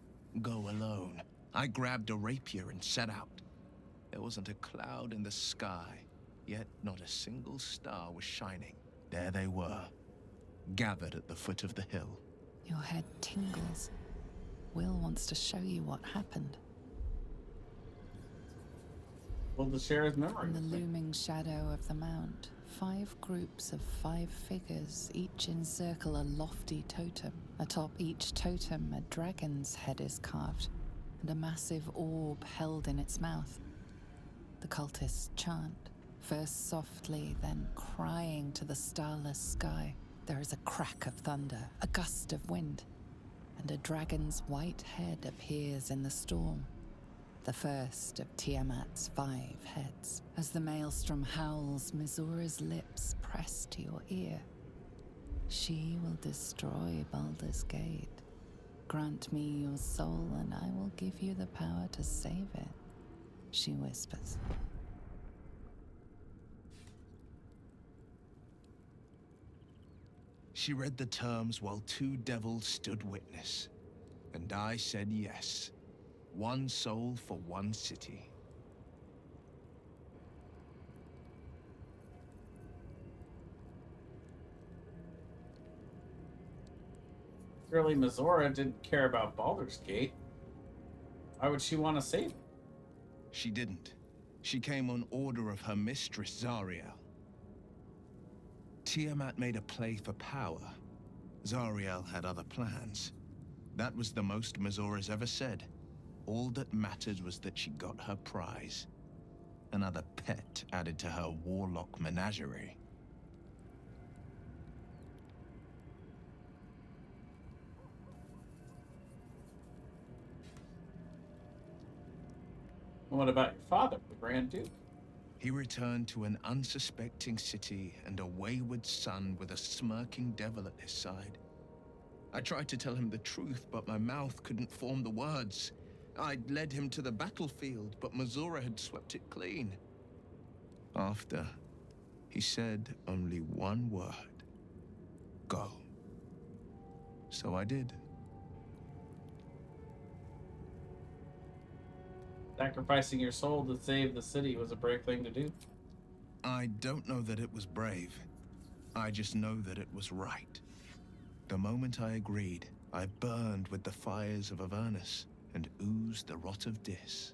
Go alone. I grabbed a rapier and set out. There wasn't a cloud in the sky, yet not a single star was shining. There they were, gathered at the foot of the hill.
Your head tingles. Will wants to show you what happened.
Well, to share his memory.
In the looming shadow of the mount, 5 groups of 5 figures each encircle a lofty totem. Atop each totem, a dragon's head is carved, and a massive orb held in its mouth. The cultists chant, first softly, then crying to the starless sky. There is a crack of thunder, a gust of wind, and a dragon's white head appears in the storm. The first of Tiamat's 5 heads. As the maelstrom howls, Mizora's lips press to your ear. She will destroy Baldur's Gate. Grant me your soul and I will give you the power to save it, she whispers.
She read the terms while two devils stood witness. And I said yes. One soul for one city.
Clearly, Mizora didn't care about Baldur's Gate. Why would she want to save him?
She didn't. She came on order of her mistress, Zariel. Tiamat made a play for power. Zariel had other plans. That was the most Mizora's ever said. All that mattered was that she got her prize. Another pet added to her warlock menagerie.
What about your father, the Grand Duke?
He returned to an unsuspecting city and a wayward son with a smirking devil at his side. I tried to tell him the truth, but my mouth couldn't form the words. I'd led him to the battlefield, but Mizora had swept it clean. After, he said only one word. Go. So I did.
Sacrificing your soul to save the city was a brave thing to do.
I don't know that it was brave. I just know that it was right. The moment I agreed, I burned with the fires of Avernus and oozed the rot of Dis.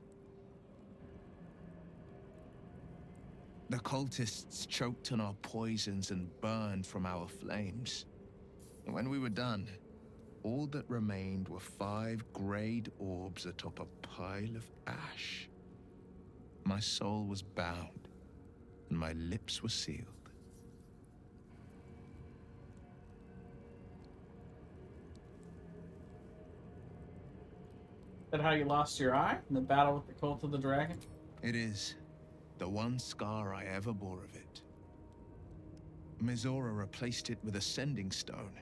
The cultists choked on our poisons and burned from our flames. And when we were done, all that remained were 5 grayed orbs atop a pile of ash. My soul was bound, and my lips were sealed.
Is that how you lost your eye in the battle with the Cult of the Dragon?
It is. The one scar I ever bore of it. Mizora replaced it with a sending stone.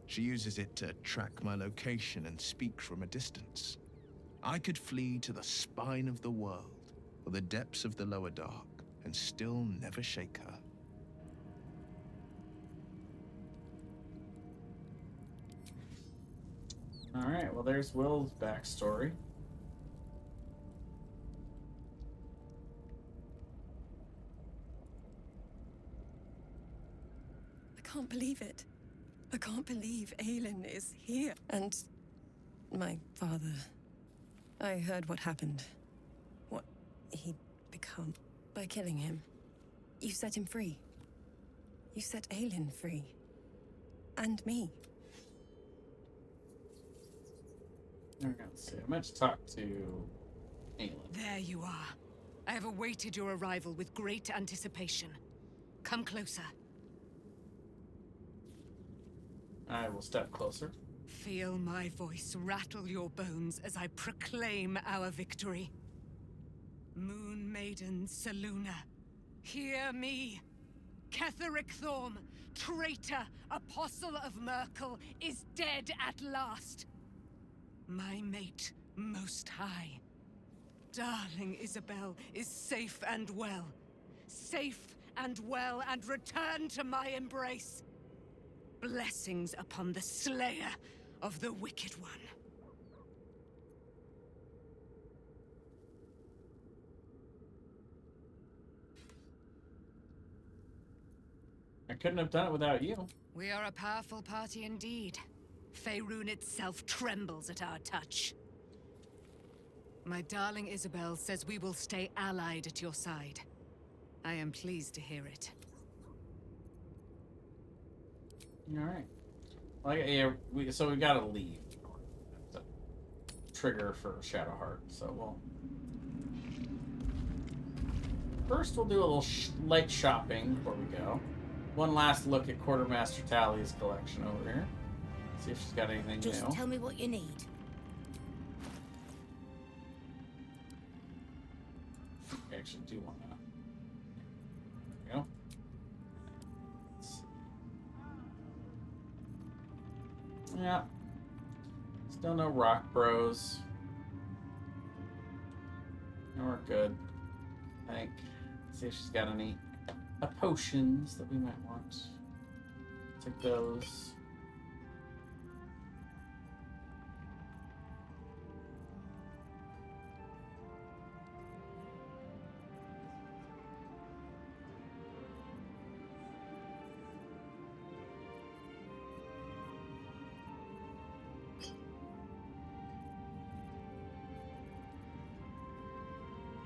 She uses it to track my location and speak from a distance. I could flee to the spine of the world, or the depths of the lower dark, and still never shake her.
Alright, well there's Will's backstory.
I can't believe it. I can't believe Aelin is here. And my father. I heard what happened. What he'd become by killing him. You set him free. You set Aelin free. And me.
Let's see. I meant to talk to Aelin.
There you are. I have awaited your arrival with great anticipation. Come closer.
I will step closer.
Feel my voice rattle your bones as I proclaim our victory. Moon Maiden Selûne, hear me. Ketheric Thorm, traitor, apostle of Myrkul, is dead at last. My mate, Most High. Darling Isabel is safe and well. Safe and well, and returned to my embrace. Blessings upon the slayer of the Wicked One.
I couldn't have done it without you.
We are a powerful party indeed. Faerun itself trembles at our touch. My darling Isabel says we will stay allied at your side. I am pleased to hear it.
Alright. Well, yeah, we gotta leave. The trigger for Shadowheart, so we'll... First, we'll do a little light shopping before we go. One last look at Quartermaster Tally's collection over here. See if she's got anything new.
Just tell me what you need.
I actually do want that. There we go. Yeah. Still no rock bros. No, we're good. I think. See if she's got any potions that we might want. Take those.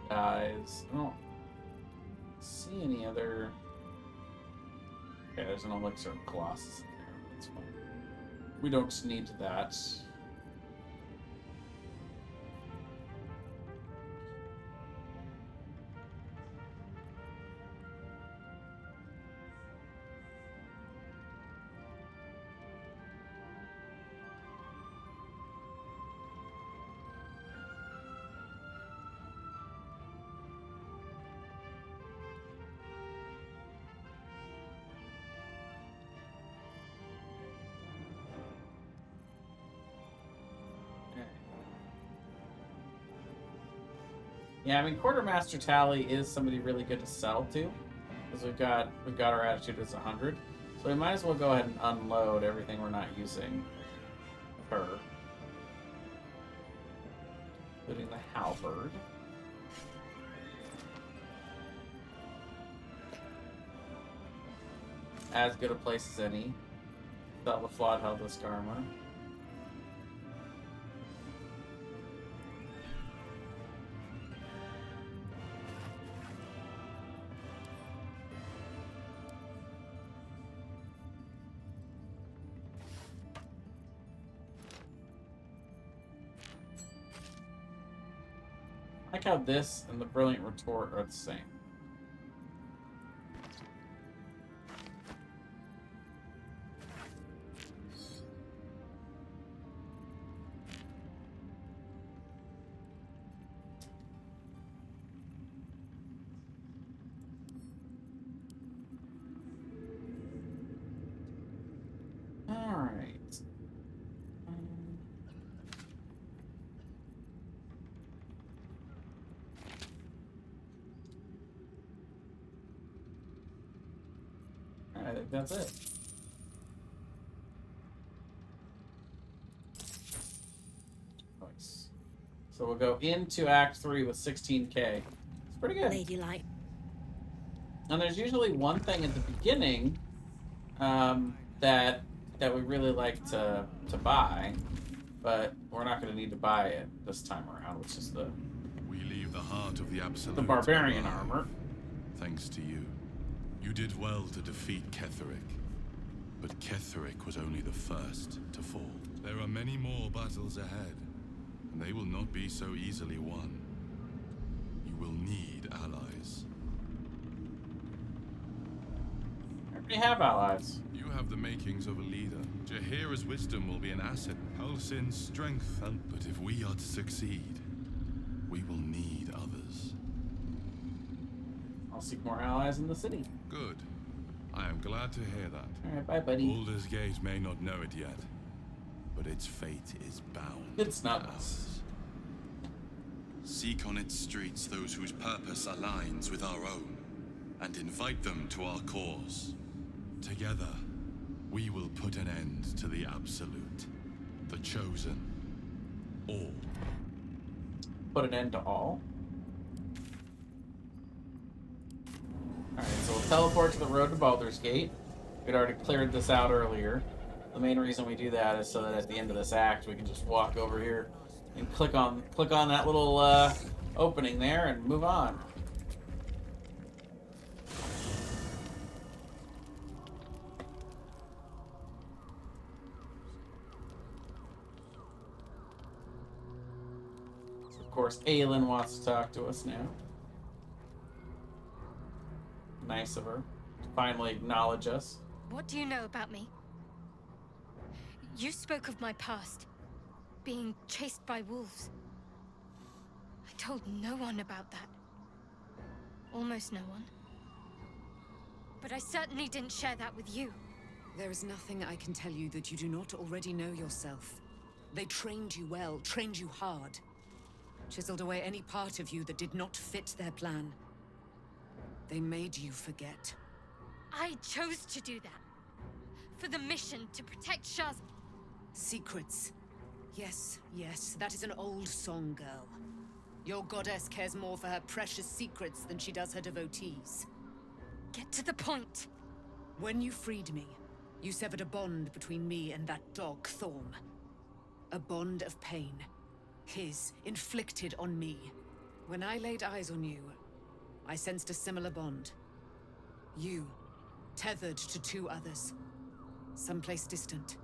Dies. I don't see any other. Okay, there's an elixir of Colossus in there. That's fine. We don't need that. Yeah, I mean, Quartermaster Tally is somebody really good to sell to, because we've got our attitude as 100, so we might as well go ahead and unload everything we're not using her, including the halberd. As good a place as any. Sell the flawed Heldisk armor. I like how this and the Brilliant Retort are the same. I think that's it. Nice. So we'll go into Act 3 with 16k. It's pretty good.
Ladylike.
And there's usually one thing at the beginning that we really like to buy, but we're not going to need to buy it this time around, which is the
We leave the heart of the Absolute.
The barbarian armor.
Thanks to you. You did well to defeat Ketheric. But Ketheric was only the first to fall. There are many more battles ahead, and they will not be so easily won. You will need allies.
I already have allies.
You have the makings of a leader. Jaheira's wisdom will be an asset. Halsin's strength, but if we are to succeed, we will need others.
I'll seek more allies in the city.
Good. I am glad to hear that.
Alright, bye, buddy.
Baldur's Gate may not know it yet, but its fate is bound.
It's not
ours. Seek on its streets those whose purpose aligns with our own, and invite them to our cause. Together, we will put an end to the Absolute, the Chosen, all.
Put an end to all? Alright, so we'll teleport to the road to Baldur's Gate. We'd already cleared this out earlier. The main reason we do that is so that at the end of this act we can just walk over here and click on that little opening there and move on. So of course Aelin wants to talk to us now. Nice of her to finally acknowledge us.
What do you know about me? You spoke of my past, being chased by wolves. I told no one about that. Almost no one. But I certainly didn't share that with you.
There is nothing I can tell you that you do not already know yourself. They trained you well, trained you hard. Chiseled away any part of you that did not fit their plan. They made you forget.
I chose to do that. for the mission to protect Shah's...
Secrets. Yes, yes, that is an old song, girl. Your goddess cares more for her precious secrets than she does her devotees.
Get to the point.
When you freed me, you severed a bond between me and that dog, Thorm. A bond of pain. His, inflicted on me. When I laid eyes on you, I sensed a similar bond. You, tethered to two others. Someplace distant.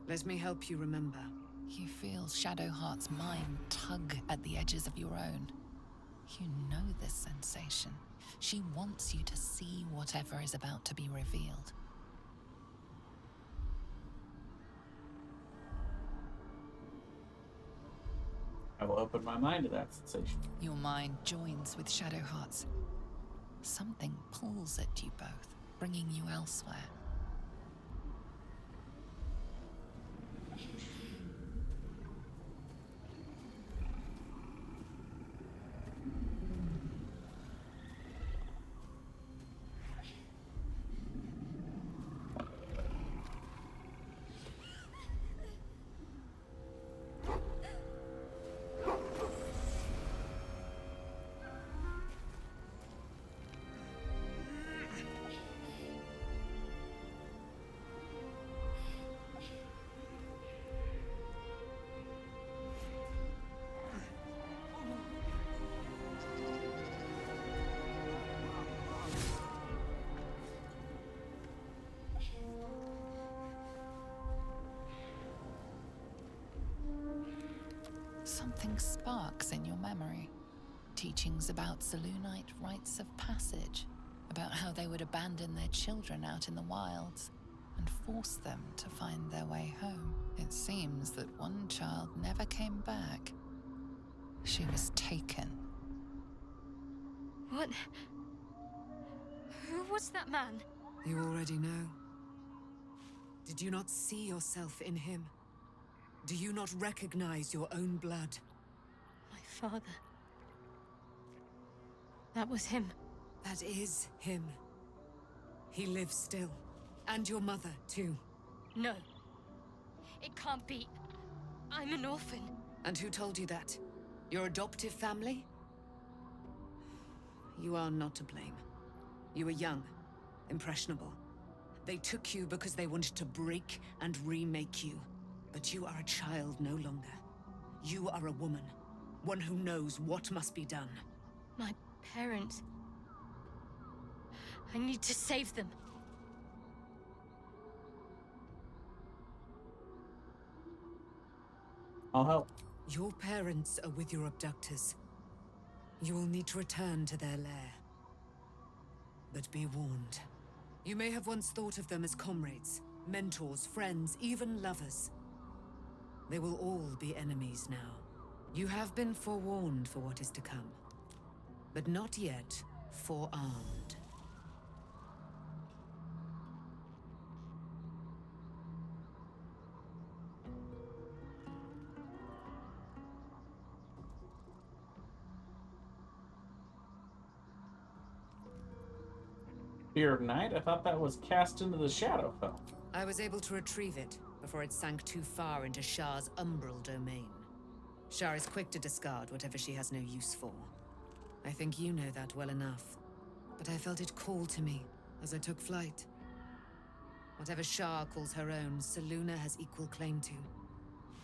Let me help you remember.
You feel Shadowheart's mind tug at the edges of your own. You know this sensation. She wants you to see whatever is about to be revealed.
I will open my mind to that sensation.
Your mind joins with Shadowheart's. Something pulls at you both, bringing you elsewhere. Something sparks in your memory. Teachings about Selûnite rites of passage, about how they would abandon their children out in the wilds and force them to find their way home. It seems that one child never came back. She was taken.
What? Who was that man?
You already know. Did you not see yourself in him? Do you not recognize your own blood?
My father. That was him.
That is him. He lives still. And your mother, too.
No. It can't be. I'm an orphan.
And who told you that? Your adoptive family? You are not to blame. You were young, impressionable. They took you because they wanted to break and remake you. But you are a child no longer. You are a woman. One who knows what must be done.
My parents... I need to save them.
I'll help.
Your parents are with your abductors. You will need to return to their lair. But be warned. You may have once thought of them as comrades, mentors, friends, even lovers. They will all be enemies now. You have been forewarned for what is to come, but not yet forearmed.
Fear of Night? I thought that was cast into the Shadowfell.
I was able to retrieve it before it sank too far into Shah's umbral domain. Shah is quick to discard whatever she has no use for. I think you know that well enough. But I felt it call to me as I took flight. Whatever Shah calls her own, Selûne has equal claim to.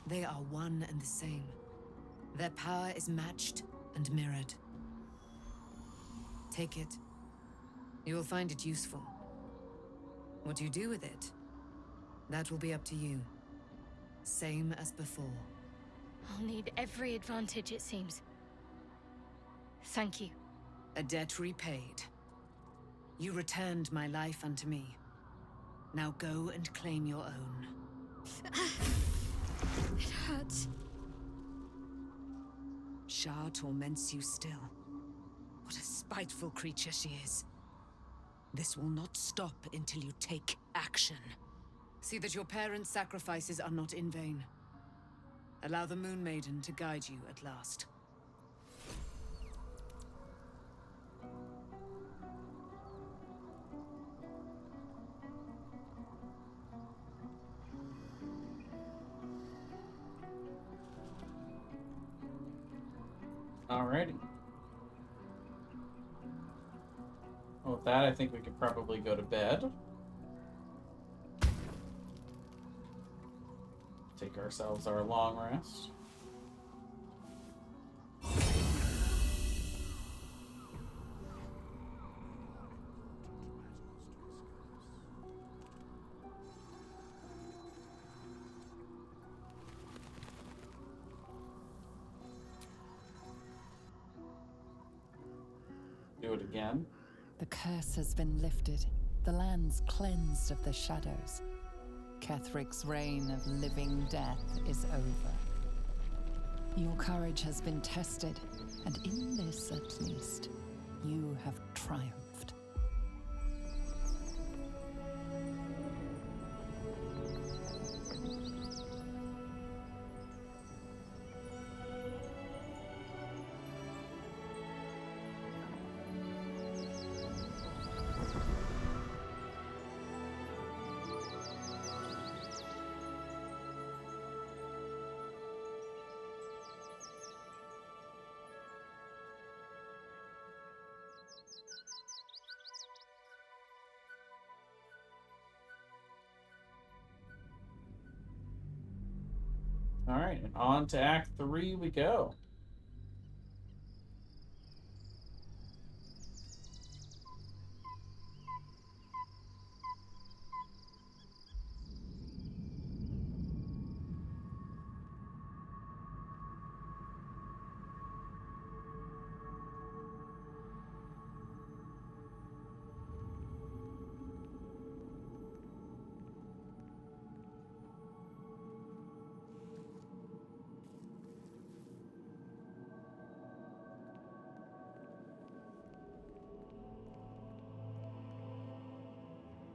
They are one and the same. Their power is matched and mirrored. Take it. You will find it useful. What you do with it, that will be up to you. Same as before.
I'll need every advantage, it seems. Thank you.
A debt repaid. You returned my life unto me. Now go and claim your own.
It hurts.
Shah torments you still. What a spiteful creature she is. This will not stop until you take action. See that your parents' sacrifices are not in vain. Allow the Moon Maiden to guide you at last.
Alrighty. Well, with that, I think we could probably go to bed. Take ourselves our long rest. Do it again.
The curse has been lifted. The land's cleansed of the shadows. Kethric's reign of living death is over. Your courage has been tested, and in this at least, you have triumphed.
All right, and on to Act 3 we go.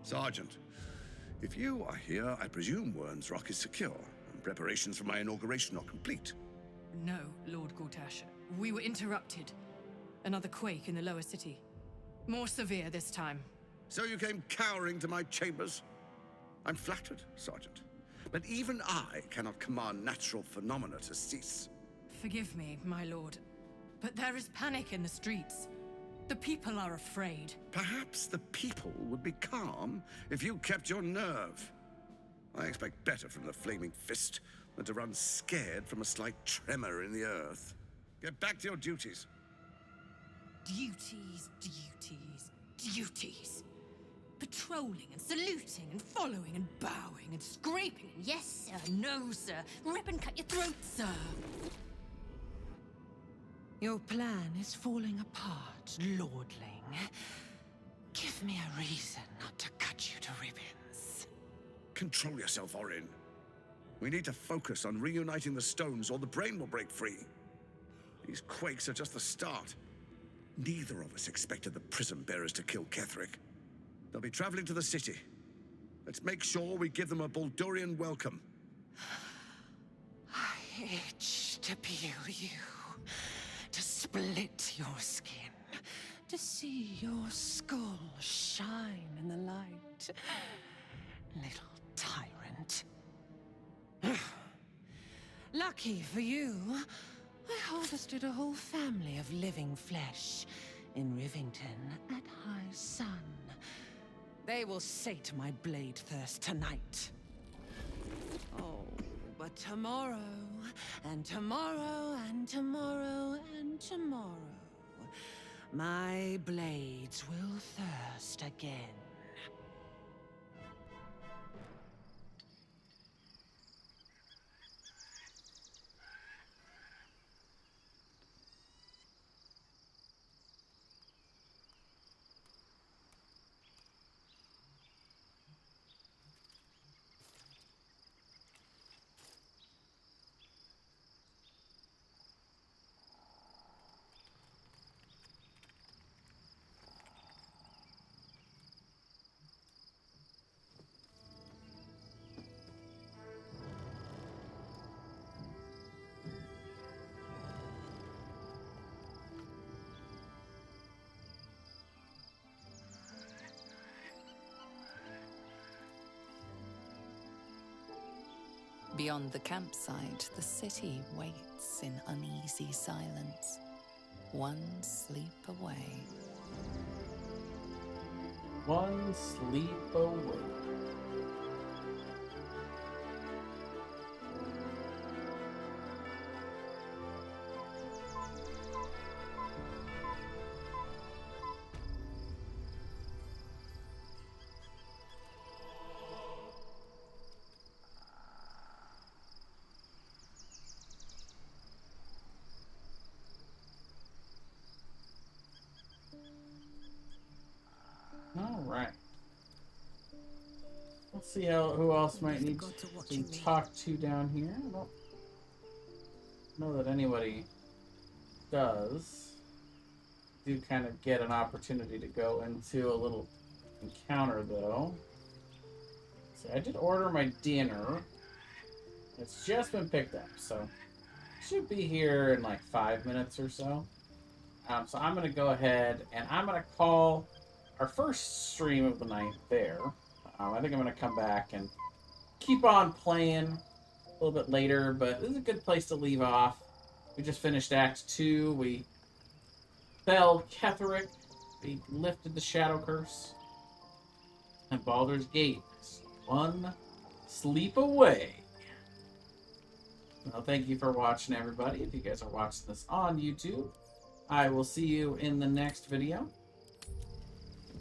Sergeant, if you are here, I presume Wern's Rock is secure, and preparations for my inauguration are complete.
No, Lord Gortash. We were interrupted. Another quake in the lower city. More severe this time.
So you came cowering to my chambers? I'm flattered, Sergeant. But even I cannot command natural phenomena to cease.
Forgive me, my lord, but there is panic in the streets. The people are afraid.
Perhaps the people would be calm if you kept your nerve. I expect better from the Flaming Fist than to run scared from a slight tremor in the earth. Get back to your duties.
Duties, duties, duties. Patrolling and saluting and following and bowing and scraping and yes sir, no sir, rip and cut your throat, sir. Your plan is falling apart, lordling. Give me a reason not to cut you to ribbons.
Control yourself, Orin. We need to focus on reuniting the stones or the brain will break free. These quakes are just the start. Neither of us expected the Prism Bearers to kill Ketheric. They'll be traveling to the city. Let's make sure we give them a Baldurian welcome.
I itch to peel you, to split your skin, to see your skull shine in the light. Little tyrant. Lucky for you, I harvested a whole family of living flesh in Rivington at high sun. They will sate my blade thirst tonight. Oh, but tomorrow, and tomorrow, and tomorrow, and tomorrow, my blades will thirst again.
Beyond the campsite, the city waits in uneasy silence. one sleep away.
One sleep away. All right. Let's see who else might need to talk to down here. I don't know that anybody does. Do kind of get an opportunity to go into a little encounter though. So I did order my dinner. It's just been picked up, so should be here in like 5 minutes or so. So I'm gonna go ahead and I'm gonna call our first stream of the night there. I think I'm gonna come back and keep on playing a little bit later, but this is a good place to leave off. We just finished Act 2. We fell Ketheric. We lifted the Shadow Curse. And Baldur's Gate is one sleep away. Well, thank you for watching, everybody. If you guys are watching this on YouTube, I will see you in the next video.